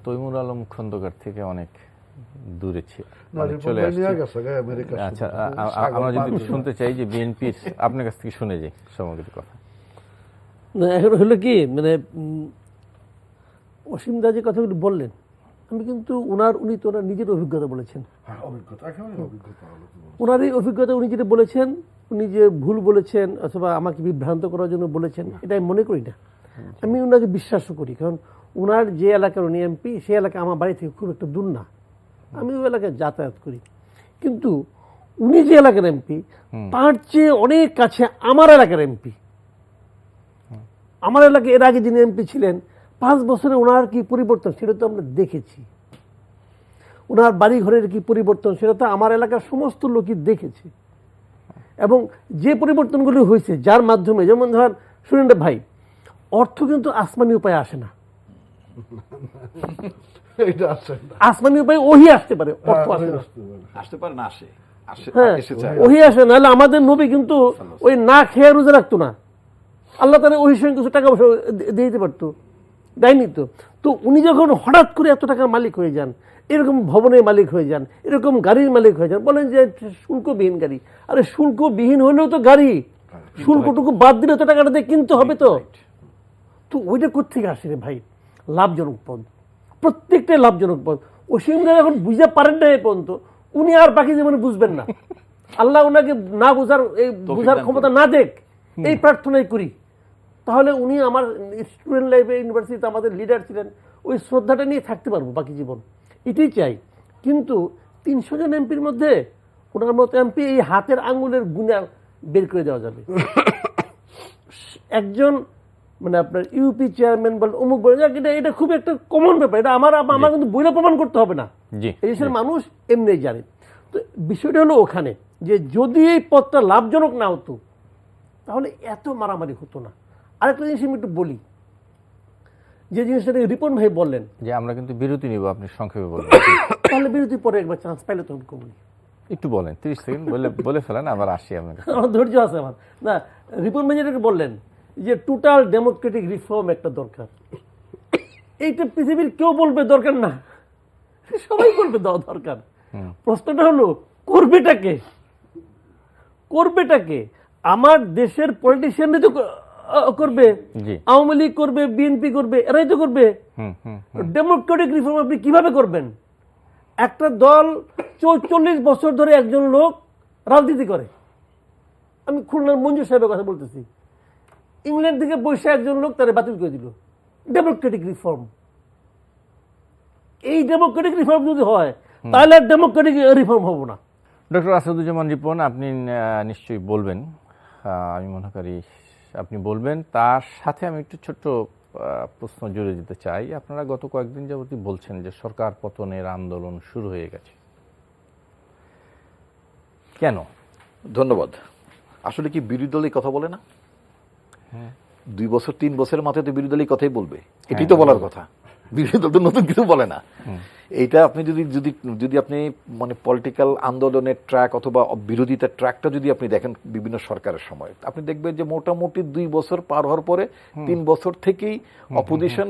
তৈমুর আলম খন্দকার থেকে অনেক দূরে চলে আসছি। আচ্ছা, আমরা যদি শুনতে চাই যে বিএনপির আপনার কাছ থেকে শুনে যাই সমগ্র কথা। না, এখন হলো কি মানে অসীম দা যে কথাগুলি বললেন, আমি কিন্তু উনি তো ওনার নিজের অভিজ্ঞতা বলেছেন। ওনার এই অভিজ্ঞতা উনি যেটা বলেছেন, উনি যে ভুল বলেছেন অথবা আমাকে বিভ্রান্ত করার জন্য বলেছেন, এটা আমি মনে করি না। আমি ওনাকে বিশ্বাসও করি, কারণ ওনার যে এলাকার উনি এমপি, সেই এলাকা আমার বাড়ি থেকে খুব একটা দূর না, আমি ওই এলাকায় যাতায়াত করি। কিন্তু উনি যে এলাকার এমপি তার চেয়ে অনেক কাছে আমার এলাকার এমপি। আমার এলাকায় এর আগে যিনি এমপি ছিলেন 5 বছরে ওনার কি পরিবর্তন সেটা তো আমরা দেখেছি। ওনার বাড়ি ঘরের কি পরিবর্তন সেটা তো আমার এলাকার সমস্ত লোকই দেখেছে। এবং যে পরিবর্তনগুলি হয়েছে যার মাধ্যমে, যেমন ধর শুনেন ভাই, অর্থ কিন্তু আসমানি উপায়ে আসে না। আসমানি উপায়ে ওহি আসতে পারে, অর্থ আসতে পারে না, আসে। হ্যাঁ, ওহি আসে। নাহলে আমাদের নবী কিন্তু ওই না খেয়ে রোজা রাখতো না, আল্লাহ তাআলা ওহির সঙ্গে কিছু টাকা পয়সা দিয়ে দিতে পারতো, দেয়নি তো। তো উনি যখন হঠাৎ করে এত টাকার মালিক হয়ে যান, এরকম ভবনের মালিক হয়ে যান, এরকম গাড়ির মালিক হয়ে যান, বলেন যে শুল্কবিহীন গাড়ি। আরে শুল্কবিহীন হলেও তো গাড়ি, শুল্কটুকু বাদ দিলে তো টাকাটা দিয়ে কিনতে হবে। তো তো ওইটা কোথেকে আসে রে ভাই? লাভজনক পদ, প্রত্যেকটাই লাভজনক পদ। অসীমরা এখন বুঝতে পারেন না এই পর্যন্ত, উনি আর বাকি জীবনে বুঝবেন না। আল্লাহ ওনাকে না বুঝার ক্ষমতা না দেখ, এই প্রার্থনাই করি। তাহলে উনি আমার স্টুডেন্ট লাইফে ইউনিভার্সিটিতে আমাদের লিডার ছিলেন, ওই শ্রদ্ধাটা নিয়ে থাকতে পারবো বাকি জীবন, এটাই চাই। কিন্তু 300 জন এমপির মধ্যে ওনার মতো এমপি এই হাতের আঙ্গুলের গুণা বের করে দেওয়া যাবে। একজন মানে আপনার ইউপি চেয়ারম্যান বলেন, অমুক বলে, এটা খুব একটা কমন ব্যাপার। এটা আমার কিন্তু বইটা প্রমাণ করতে হবে না, এই দেশের মানুষ এমনি জানে। তো বিষয়টা হলো ওখানে যে যদি এই পদটা লাভজনক না হতো তাহলে এত মারামারি হতো না। আরেকটা জিনিস আমি একটু বলি, যে জিনিসটা রিপন ভাই বললেন যে আমরা কিন্তু বিরতি নিব, আপনি সংক্ষেপে বলবেন। তাহলে বিরতির পরে একবার চান্স পাইলে তখন কমনি একটু বলেন, 30 সেকেন্ড বলে ফেলেন, আবার আসি আপনার কাছে। আমার ধৈর্য আছে আমার। না, রিপন ভাই যেটাকে বললেন যে টোটাল ডেমোক্রেটিক রিফর্ম একটা দরকার, এইটা পৃথিবীর কেউ বলবে দরকার না, সবাই বলবে দরকার। প্রশ্নটা হলো করবেটাকে? আমার দেশের পলিটিশিয়ানরা তো করবে, আওয়ামী লীগ করবে, বিএনপি করবে, এরাই তো করবে। ডেমোক্রেটিক রিফর্ম আপনি কিভাবে করবেন? একটা দল 40 বছর ধরে একজন লোক রাজনীতি করে, আমি খুলনার মঞ্জুর সাহেবের কথা বলতেছি, ইংল্যান্ড থেকে বসে একজন লোক তারা বাতিল করে দিল। ডেমোক্রেটিক রিফর্ম, এই ডেমোক্রেটিক রিফর্ম যদি হয় তাহলে ডেমোক্রেটিক রিফর্ম হবো না। ডক্টর আসাদুজ্জামান রিপন, আপনি নিশ্চয়ই বলবেন, আমি মনে করি আপনি বলবেন। তার সাথে আমি একটু ছোট্ট প্রশ্ন জুড়ে দিতে চাই। আপনারা গত কয়েকদিন যাবতই বলছেন যে সরকার পতনের আন্দোলন শুরু হয়ে গেছে, কেন? ধন্যবাদ। আসলে কি বিরোধী দল এই কথা বলে না? 2 বছর 3 বছরের মাথায় তো বিরোধী দল এই কথাই বলবে, এটাই তো বলার কথা। বিরোধী দল তো নতুন কিছু বলে না। এইটা আপনি যদি যদি যদি আপনি মানে পলিটিক্যাল আন্দোলনের ট্র্যাক অথবা বিরোধিতার ট্র্যাকটা যদি আপনি দেখেন বিভিন্ন সরকারের সময়, আপনি দেখবেন যে মোটামুটি 2 বছর পার হওয়ার পরে 3 বছর থেকেই অপোজিশন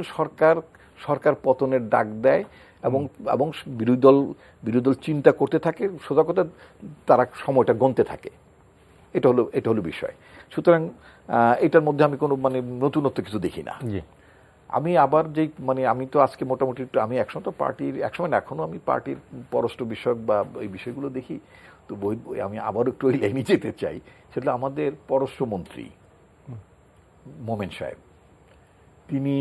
সরকার পতনের ডাক দেয় এবং এবং বিরোধী দল চিন্তা করতে থাকে, সোজা কথা তারা সময়টা গণতে থাকে। এটা হলো বিষয়। সুতরাং এটার মধ্যে আমি কোনো মানে নতুনত্ব কিছু দেখি না। আমি আবার যেই মানে আমি তো আজকে মোটামুটি আমি একসময় তো পার্টির, একসময় না এখনো আমি পার্টির পররাষ্ট্র বিষয়ক বা এই বিষয়গুলো দেখি, তো আমি আবারও একটু ওই লাইনে যেতে চাই। সেটা আমাদের পররাষ্ট্রমন্ত্রী মোমেন সাহেব, তিনি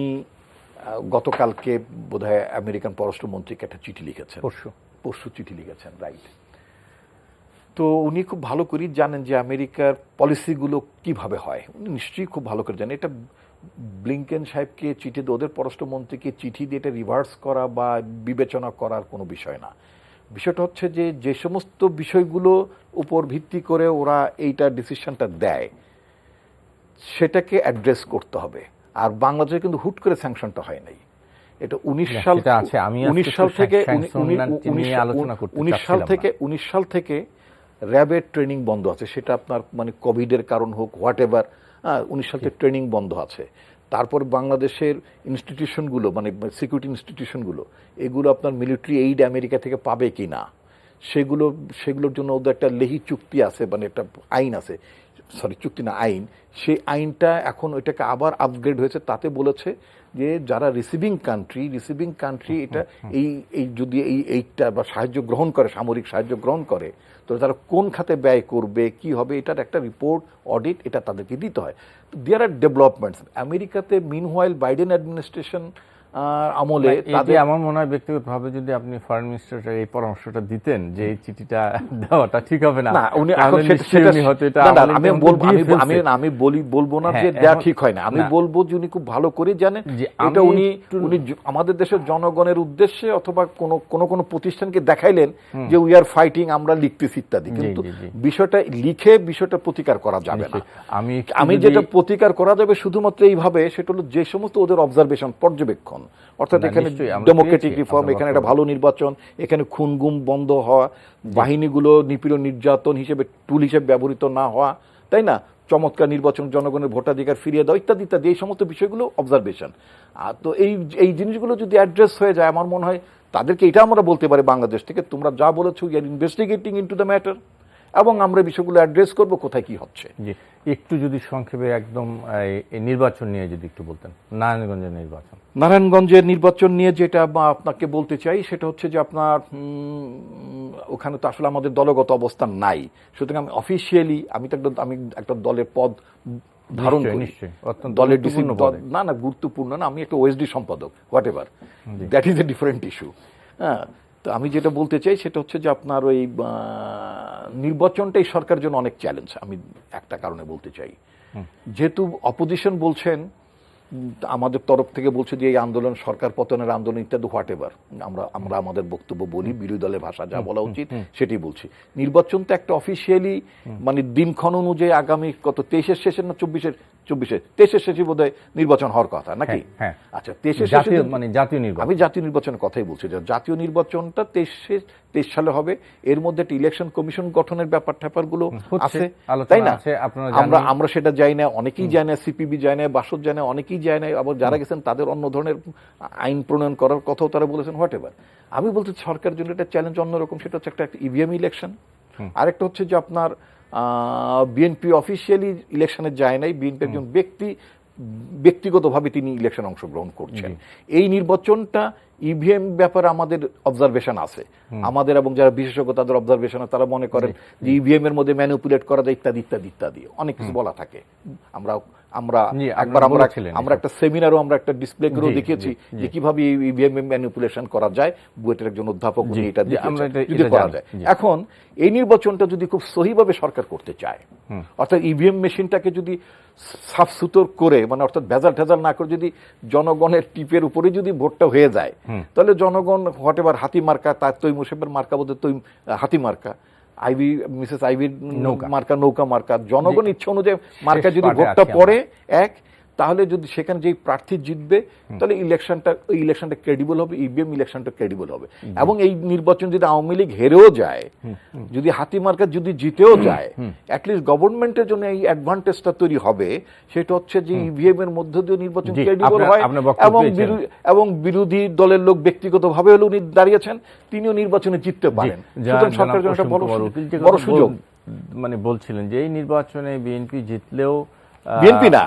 গতকালকে বোধহয় আমেরিকান পররাষ্ট্রমন্ত্রীকে একটা চিঠি লিখেছেন, পরশু চিঠি লিখেছেন, রাইট। তো উনি খুব ভালো করেই জানেন যে আমেরিকার পলিসিগুলো কিভাবে হয়, উনি নিশ্চয়ই খুব ভালো করে জানেন। এটা ব্লিংকেন সাহেবকে চিঠি দিয়ে, ওদের পররাষ্ট্রমন্ত্রীকে চিঠি দিয়ে এটা রিভার্স করা বা বিবেচনা করার কোনো বিষয় না। বিষয়টা হচ্ছে যে সমস্ত বিষয়গুলো উপর ভিত্তি করে ওরা এইটা ডিসিশনটা দেয়, সেটাকে অ্যাড্রেস করতে হবে। আর বাংলাদেশে কিন্তু হুট করে স্যাংশনটা হয় নাই। এটা 19 সাল থেকে র্যাবের ট্রেনিং বন্ধ আছে। সেটা আপনার মানে কোভিডের কারণ হোক, হোয়াট এভার, 19 সাল থেকে ট্রেনিং বন্ধ আছে। তারপর বাংলাদেশের ইনস্টিটিউশনগুলো মানে সিকিউরিটি ইনস্টিটিউশনগুলো, এগুলো আপনার মিলিটারি এইড আমেরিকা থেকে পাবে কি না, সেগুলোর জন্য ওদের একটা লেহি চুক্তি আছে, মানে একটা আইন আছে, সরি চুক্তি না আইন। সেই আইনটা এখন ওইটাকে আবার আপগ্রেড হয়েছে, তাতে বলেছে যে যারা রিসিভিং কান্ট্রি এটা এই যদি এইটা বা সাহায্য গ্রহণ করে, সামরিক সাহায্য গ্রহণ করে, তো তারা কোন খাতে ব্যয় করবে, কি হবে, এটার একটা রিপোর্ট, অডিট, এটা তাদেরকে দিতে হয়। দেয়ার আর ডেভেলপমেন্টস আমেরিকাতে। মিনহোয়াইল বাইডেন অ্যাডমিনিস্ট্রেশন আমলে আমার মনে হয় ব্যক্তিগতভাবে যদি আপনি ফরেন মিনিস্টার এই পরামর্শটা দিতেন যে এই চিঠিটা দেওয়াটা ঠিক হবে না, আমি বলবো না যে দেওয়া ঠিক হয় না, আমি বলবো যে উনি খুব ভালো করে জানেন এটা। উনি আমাদের দেশের জনগণের উদ্দেশ্যে অথবা কোন প্রতিষ্ঠানকে দেখাইলেন যে উই আর ফাইটিং, আমরা লিখতেছি ইত্যাদি, কিন্তু বিষয়টা লিখে বিষয়টা প্রতিকার করা যাবে না। আমি যেটা প্রতিকার করা যাবে শুধুমাত্র এইভাবে, সেটা হলো যে সমস্ত ওদের অবজারভেশন, পর্যবেক্ষণ, অর্থাৎ এখানে ডেমোক্রেটিক রিফর্ম, এখানে একটা ভালো নির্বাচন, এখানে খুন গুম বন্ধ হওয়া, বাহিনীগুলো নিপীড়ন নির্যাতন হিসেবে টুল হিসেবে ব্যবহৃত না হওয়া, তাই না, চমৎকার নির্বাচন, জনগণের ভোটাধিকার ফিরিয়ে দেওয়া ইত্যাদি ইত্যাদি, এই সমস্ত বিষয়গুলো অবজারভেশন। তো এই জিনিসগুলো যদি অ্যাড্রেস হয়ে যায়, আমার মনে হয় তাদেরকে এটা আমরা বলতে পারি বাংলাদেশ থেকে, তোমরা যা বলেছো you are investigating into the matter, এবং আমরা বিষয়গুলো অ্যাড্রেস করব কোথায় কি হচ্ছে। একটু যদি সংক্ষেপে একদম এই নির্বাচন নিয়ে যদি একটু বলতেন, নারায়ণগঞ্জের নির্বাচন নিয়ে যেটা আপনাকে বলতে চাই, সেটা হচ্ছে যে আপনার ওখানে তো আসলে আমাদের দলগত অবস্থান নাই, সুতরাং আমি অফিসিয়ালি আমি একটা দলের পদ ধারণ করি, দলের না গুরুত্বপূর্ণ না, আমি একটা ওএসডি সম্পাদক, what ever, that is a different issue. হ্যাঁ, তো আমি যেটা বলতে চাই সেটা হচ্ছে যে আপনার ওই নির্বাচনটাই সরকারের জন্য অনেক চ্যালেঞ্জ। আমি একটা কারণে বলতে চাই, যেহেতু অপোজিশন বলছেন, আমাদের তরফ থেকে বলছে যে এই আন্দোলন সরকার পতনের আন্দোলন ইত্যাদি, হোয়াট এভার, আমরা আমাদের বক্তব্য বলি, বিরোধী দলের ভাষা যা বলা উচিত সেটাই বলছি। নির্বাচন তো একটা অফিসিয়ালি মানে দিনক্ষণ অনুযায়ী আগামী কত 23-এর শেষে না 23-এর শেষে বোধহয় নির্বাচন হওয়ার কথা নাকি? আচ্ছা, 23-এর শেষে মানে জাতীয় নির্বাচন, আমি জাতীয় নির্বাচনের কথাই বলছি, যে জাতীয় নির্বাচনটা 23 সালে হবে। এর মধ্যে একটা ইলেকশন কমিশন গঠনের ব্যাপারগুলো আছে, তাই না? আমরা সেটা যাই না, অনেকেই যায় না, সিপিবি যায় না, বাসদ যায় না, অনেকেই যায় না, আবার যারা গেছেন তাদের অন্য ধরনের আইন প্রণয়ন করার কথাও তারা বলেছেন, হোয়াট এভার। আমি বলতে সরকারের জন্য একটা চ্যালেঞ্জ অন্যরকম, সেটা হচ্ছে একটা ইভিএম ইলেকশন। আরেকটা হচ্ছে যে আপনার বিএনপি অফিসিয়ালি ইলেকশনে যায় নাই, বিএনপি একজন ব্যক্তিগতভাবে তিনি ইলেকশনে অংশগ্রহণ করছেন। এই নির্বাচনটা ইভিএম ব্যাপারে আমাদের অবজারভেশন আছে, আমাদের এবং যারা বিশেষজ্ঞ তাদের অবজারভেশন, তারা মনে করেন যে ইভিএম এর মধ্যে ম্যানিপুলেট করা যায় ইত্যাদি ইত্যাদি ইত্যাদি, অনেক কিছু বলা থাকে। আমরা একটা সেমিনারও আমরা একটা ডিসপ্লে করেও দেখিয়েছি যে কিভাবে ইভিএম ম্যানিপুলেশন করা যায়, বুয়েটের একজন অধ্যাপক এটা যদি করা যায়। এখন এই নির্বাচনটা যদি খুব সহিভাবে সরকার করতে চায়, অর্থাৎ ইভিএম মেশিনটাকে যদি সাফ সুতোর করে, মানে অর্থাৎ ভেজাল ঠেজাল না করে যদি জনগণের টিপের উপরে যদি ভোটটা হয়ে যায়, তাহলে জনগণ হোয়াট এভার, হাতি মার্কা, তার তৈম হোসেনের মার্কা বোধ হাতি মার্কা, মিসেস আইভির মার্কা নৌকা মার্কা, জনগণ ইচ্ছা অনুযায়ী মার্কা যদি ভোটটা পড়ে, এক তাহলে যদি সেখানে যেই প্রার্থী জিতবে তাহলে ইলেকশনটা ক্রেডিবল হবে, ইভিএম ইলেকশনটা ক্রেডিবল হবে। এবং এই নির্বাচন যদি আওয়ামী লীগ হেরেও যায়, যদি হাতি মার্কা যদি জিতেও যায়, অ্যাটলিস্ট গভর্নমেন্টের জন্য এই অ্যাডভান্টেজটা তৈরি হবে, সেটা হচ্ছে যে ইভিএম এর মধ্য দিয়ে নির্বাচন ক্রেডিবল হয় এবং বিরোধী দলের লোক ব্যক্তিগতভাবে হলেও উনি দাঁড়িয়েছেন, তিনিও নির্বাচনে জিততে পারেন। সুতরাং সরকারের জন্য একটা বড় সুযোগ। মানে বলছিলেন যে এই নির্বাচনে বিএনপি জিতলেও, বিএনপি না,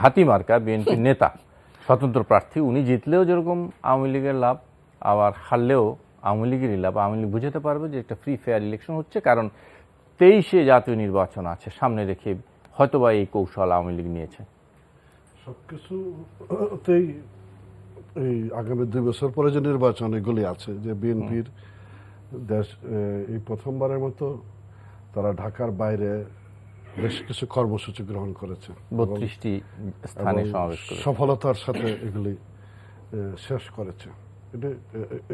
হাতি মার্কা বিএনপি নেতা স্বতন্ত্র প্রার্থী, উনি জিতলেও যেরকম আওয়ামী লীগের লাভ, আবার হারলেও আওয়ামী লীগেরই লাভ। আওয়ামী লীগ বুঝাতে পারবে যে একটা ফ্রি ফেয়ার ইলেকশন হচ্ছে, কারণ 23-এ জাতীয় নির্বাচন আছে সামনে রেখে হয়তোবা এই কৌশল আওয়ামী লীগ নিয়েছে। সবকিছুতেই এই আগামী 2 বছর পরে যে নির্বাচন এগুলি আছে, যে বিএনপির দেশ এই প্রথমবারের মতো তারা ঢাকার বাইরে বেশ কিছু কর্মসূচি গ্রহণ করেছে, 32টি স্থানে সমাবেশ করে সফলতার সাথে এগুলি শেষ করেছে।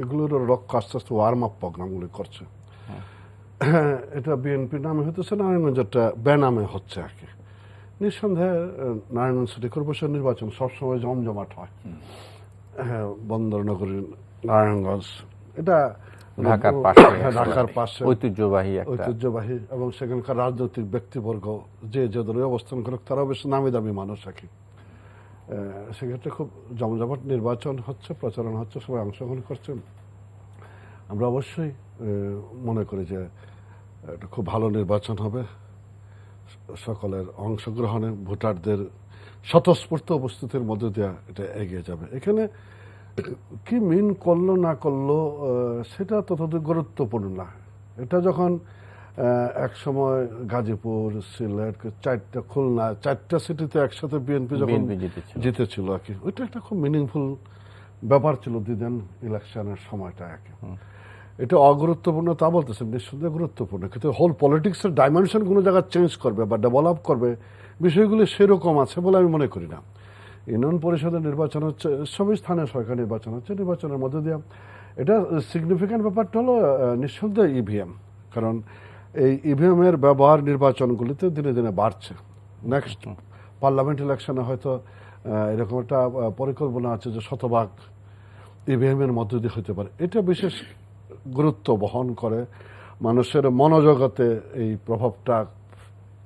এগুলোর রক্ষা আস্তে আস্তে ওয়ার্ম আপ প্রোগ্রামগুলি করছে। এটা বিএনপি নামে হতেছে, নারায়ণগঞ্জেরটা বেনামে হচ্ছে আর কি। নিঃসন্দেহে নারায়ণগঞ্জ সিটি কর্পোরেশন নির্বাচন সবসময় জমজমাট হয়। বন্দরনগরী নারায়ণগঞ্জ, এটা ঢাকার পাশে ঐতিহ্যবাহী এবং সেখানকার রাজনৈতিক ব্যক্তিবর্গ যে দলীয় অবস্থান করুক তারাও বেশ নামি দামি মানুষ আর কি। সেক্ষেত্রে খুব জমজমাট নির্বাচন হচ্ছে, প্রচারণ হচ্ছে, সবাই অংশগ্রহণ করছেন। আমরা অবশ্যই মনে করি যে এটা খুব ভালো নির্বাচন হবে, সকলের অংশগ্রহণে ভোটারদের স্বতঃস্ফূর্ত উপস্থিতির মধ্যে দিয়ে এটা এগিয়ে যাবে। এখানে কি মিন করলো না করলো সেটা ততদিক গুরুত্বপূর্ণ না। এটা যখন এক সময় গাজীপুর, সিলেট, 4টা খুলনা, 4টা সিটিতে একসাথে বিএনপি যখন জিতেছিল আর কি, ওইটা একটা খুব মিনিংফুল ব্যাপার ছিল দিন ইলেকশনের সময়টা আর কি। এটা অগুরুত্বপূর্ণ তা বলতেছেন, নিঃসন্দেহে গুরুত্বপূর্ণ, কিন্তু হোল পলিটিক্সের ডাইমেনশন কোনো জায়গায় চেঞ্জ করবে বা ডেভেলপ করবে বিষয়গুলি সেরকম আছে বলে আমি মনে করি না। ইউনিয়ন পরিষদের নির্বাচন হচ্ছে, সবই স্থানীয় সরকার নির্বাচন হচ্ছে, নির্বাচনের মধ্যে দিয়ে এটা সিগনিফিক্যান্ট ব্যাপারটা হলো নিঃসন্দেহে ইভিএম, কারণ এই ইভিএম এর ব্যবহার নির্বাচনগুলিতে দিনে দিনে বাড়ছে। নেক্সট পার্লামেন্ট ইলেকশনে হয়তো এরকম একটা পরিকল্পনা আছে যে শতভাগ ইভিএম এর মধ্য দিয়ে হতে পারে। এটা বিশেষ গুরুত্ব বহন করে মানুষের মনোজগতে এই প্রভাবটা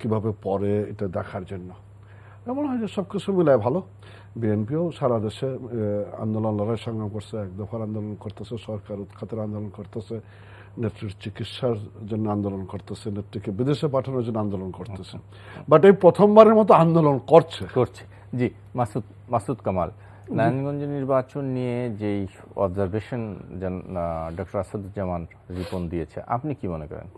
কিভাবে পড়ে এটা দেখার জন্য। এমন হয় যে সব কিছু মিলায় ভালো। বিএনপিও সারা দেশে আন্দোলন, লড়াই সংগ্রাম করছে, এক দফার আন্দোলন করতেছে, সরকার উৎখাতের আন্দোলন করতেছে, নেত্রীর চিকিৎসার জন্য আন্দোলন করতেছে, নেত্রীকে বিদেশে পাঠানোর জন্য আন্দোলন করতেছে। বাট এই প্রথমবারের মতো আন্দোলন করছে। জি, মাসুদ কামাল, নারায়ণগঞ্জ নির্বাচন নিয়ে যেই অবজারভেশন ডক্টর আসাদুজ্জামান রিপন দিয়েছে, আপনি কি মনে করেন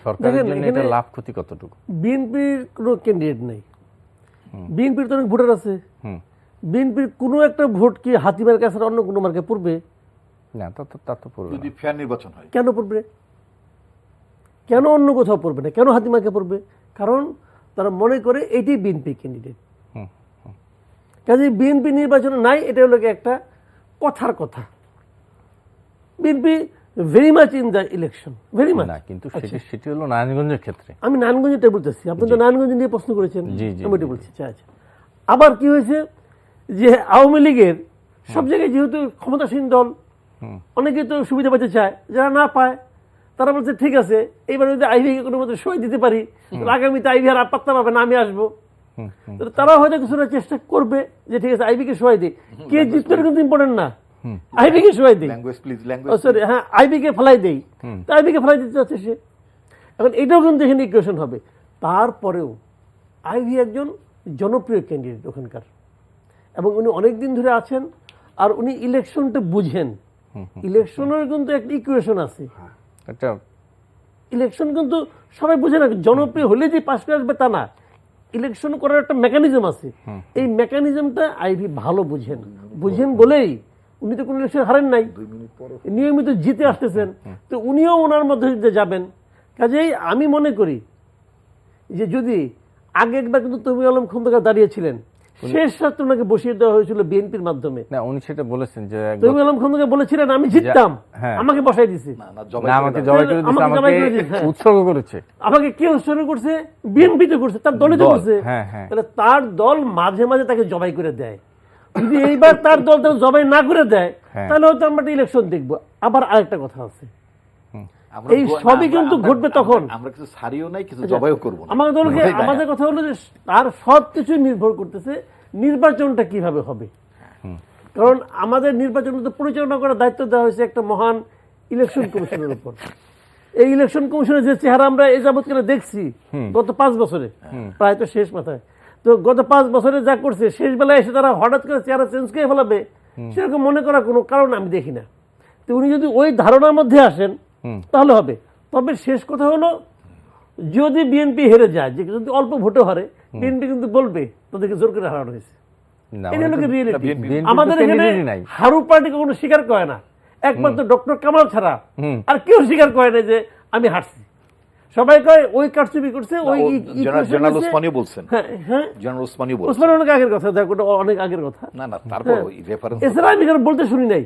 সরকারের জন্য এটা লাভ ক্ষতি কতটুকু? বিএনপির কোনো ক্যান্ডিডেট নেই, বিএনপির তো অনেক ভোটার আছে। বিএনপির কোনো একটা ভোট কি হাতিমার কাছে অন্য কোনো মার্কে পড়বে না? তা তো পড়বে যদি ফেয়ার নির্বাচন হয়। কেন পড়বে? কেন অন্য কোথাও পড়বে না? কেন হাতিমার্কে পড়বে? কারণ তারা মনে করে এটাই বিএনপি ক্যান্ডিডেট। কাজে বিএনপি নির্বাচনে নাই, এটা হলো একটা কথার কথা। BNP very much in the election, very much. কিন্তু সেটি হলো নারায়ণগঞ্জের ক্ষেত্রে। আমি নারায়ণগঞ্জটা বলতেছি, আপনি তো নারায়ণগঞ্জ নিয়ে প্রশ্ন করেছেন, আমি এটা বলছি। আচ্ছা, আবার কি হয়েছে যে আওয়ামী লীগের সব জায়গায় যেহেতু ক্ষমতাসীন দল, অনেকে তো সুবিধা পেতে চায়, যারা না পায় তারা বলছে ঠিক আছে এইবার যদি আইভিকে কোনো মতো সই দিতে পারি, আগামীতে আইভি আর পাত্তা পাবে না, আমি আসবো। তারা হয়তো কিছুটা চেষ্টা করবে যে ঠিক আছে আইভিকে সই দিই, কে জিতবে কিন্তু ইম্পর্টেন্ট না, আইভিকে সই দিই, সরি হ্যাঁ আইভিকে ফেলাই দেই, তো আইভিকে ফেলাই দিতে চাচ্ছে সে। এখন এটাও কিন্তু এখানে ইকুয়েশন হবে। তারপরেও আইভি একজন জনপ্রিয় ক্যান্ডিডেট ওখানকার, এবং উনি অনেকদিন ধরে আছেন, আর উনি ইলেকশনটা বুঝেন। ইলেকশনের কিন্তু একটা ইকুয়েশন আছে, ইলেকশন কিন্তু সবাই বুঝে না, জনপ্রিয় হলে যে পাশ করে আসবে তা না, ইলেকশন করার একটা মেকানিজম আছে। এই মেকানিজমটা আইভি ভালো বুঝেন বলেই উনি তো কোনো ইলেকশন হারেন নাই, নিয়মিত জিতে আসতেছেন, তো উনিও ওনার মধ্যে যাবেন। কাজেই আমি মনে করি যে যদি আগে একবার কিন্তু তৌহিদুল আলম খন্দকার দাঁড়িয়েছিলেন, শেষ রাত্রে ওনাকে বসিয়ে দেওয়া হয়েছিল বিএনপির মাধ্যমে। না, উনি সেটা বলেছেন যে তৈমুর আলম খন্দকার বলেছিলেন আমি জিততাম, হ্যাঁ। আমাকে বসাই দিছে, না না, আমাকে জবাই করে দিয়েছে, আমাকে জবাই আমাকে করে দিয়েছে, হ্যাঁ। উৎসর্গ করেছে। আমাকে কে উৎসর্গ করছে? বিএনপি তো করছে, তার দলে তো দল, করছে। হ্যাঁ, হ্যাঁ। তাহলে তার দল মাঝে মাঝে তাকে জবাই করে দেয়। যদি এইবার তার দল তাকে জবাই না করে দেয়, হ্যাঁ। তাহলে হয়তো আমরা ইলেকশন দেখবো। আবার আরেকটা কথা আছে, আমরা এই না, সবই আমরা- কিন্তু আমরা- ঘটবে তখন। আমরা কিছু ছাড়িও নাই, কিছু জবাইও করবো না। আমাদের দলকে ওটাই তাই। আমাদের কথা হলো যে তার সবকিছু নির্ভর করতেছে নির্বাচনটা কিভাবে হবে। কারণ আমাদের নির্বাচন তো পরিচালনা করার দায়িত্ব দেওয়া হয়েছে একটা মহান ইলেকশন কমিশনের উপর। এই ইলেকশন কমিশনের যে চেহারা আমরা এই যাবৎকালে দেখছি গত 5 বছরে, প্রায় তো শেষ মাথায়, তো গত 5 বছরে যা করছে, শেষ বেলায় এসে তারা হঠাৎ করে চেহারা চেঞ্জ করে ফেলাবে সেরকম মনে করার কোনো কারণ আমি দেখি না। তো উনি যদি ওই ধারণার মধ্যে আসেন তাহলে হবে। তবে শেষ কথা হলো, যদি বিএনপি হেরে যায়, যে যদি অল্প ভোটে হারে, বিএনপি কিন্তু বলবে তাদেরকে জোর করে হারানো হয়েছে। না, এটা হলো রিয়েলিটি। BNP আমাদের তো এখানে candidate-ই নাই। হারু পার্টি কখনো স্বীকার করে না, একমাত্র ডক্টর কামাল ছাড়া আর কেউ স্বীকার করে না যে আমি হারছি। সবাই কয় ওই কারচুপি করছে, ওই জেনারেল ওসমানীও বলছেন, হ্যাঁ হ্যাঁ, জেনারেল ওসমানীও বলছেন। ওসমান অনেক আগের কথা, দেখো ওটা অনেক আগের কথা। না না, তারপর ওই রেফারেন্স এছাড়া আমি কারণ বলতে শুনি নাই,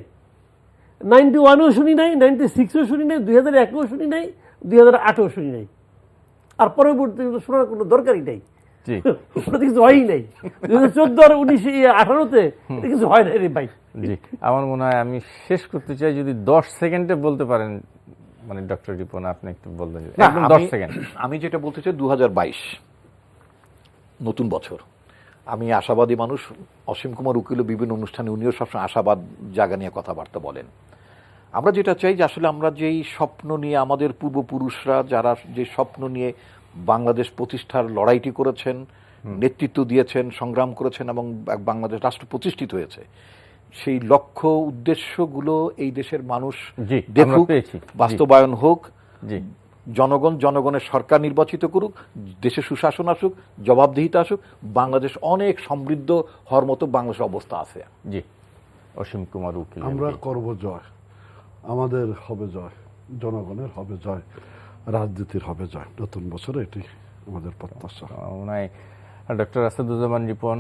91-ও শুনি নাই, 96-ও শুনি নাই, 2001-ও শুনি নাই, 2008-ও শুনি নাই। আর পরবর্তী শোনার কোনো দরকারই নাই, জি, ওটা কিছু হয়ই নাই। 2014 আর 19-18-তে কিছু হয় নাই রে ভাই। জি। আমার মনে হয় আমি শেষ করতে চাই, যদি 10 সেকেন্ডে বলতে পারেন, মানে ডক্টর রিপন আপনি একটু বলবেন, না, একদম 10 সেকেন্ড। আমি যেটা বলতে চাই, 2022 নতুন বছর। আমি আশাবাদী মানুষ। অসীম কুমার উকিলও বিভিন্ন অনুষ্ঠানে উনিও সবসময় আশাবাদ জাগা নিয়ে কথাবার্তা বলেন। আমরা যেটা চাই যে আসলে আমরা যেই স্বপ্ন নিয়ে, আমাদের পূর্বপুরুষরা যারা যে স্বপ্ন নিয়ে বাংলাদেশ প্রতিষ্ঠার লড়াইটি করেছেন, নেতৃত্ব দিয়েছেন, সংগ্রাম করেছেন এবং বাংলাদেশ রাষ্ট্র প্রতিষ্ঠিত হয়েছে, সেই লক্ষ্য উদ্দেশ্যগুলো এই দেশের মানুষ জি, আমরা দেখুক, পেয়েছি। জি। বাস্তবায়ন হোক, জি, জনগণের সরকার নির্বাচিত করুক, দেশে সুশাসন আসুক, জবাবদিহিতা আসুক, বাংলাদেশ অনেক সমৃদ্ধ হওয়ার মতো বাংলাদেশের অবস্থা আছে। জি। অসীম কুমার উকিল আমরা MP। করব জয়, আমাদের হবে জয়, জনগণের হবে জয়, রাজনীতির হবে জয়। নতুন বছরে এটি আমাদের প্রত্যাশা। ওনায় ডক্টর আসাদুজ্জামান রিপন,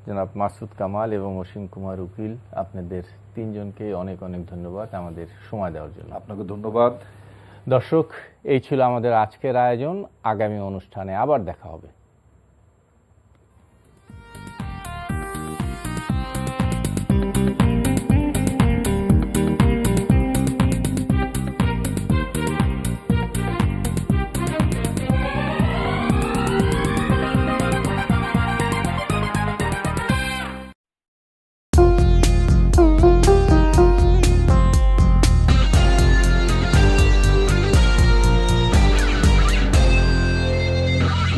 জনাব মাসুদ কামাল এবং অসীম কুমার উকিল, আপনাদের তিনজনকে অনেক অনেক ধন্যবাদ আমাদের সময় দেওয়ার জন্য। আপনাকে ধন্যবাদ। দর্শক, এই ছিল আমাদের আজকের আয়োজন। আগামী অনুষ্ঠানে আবার দেখা হবে।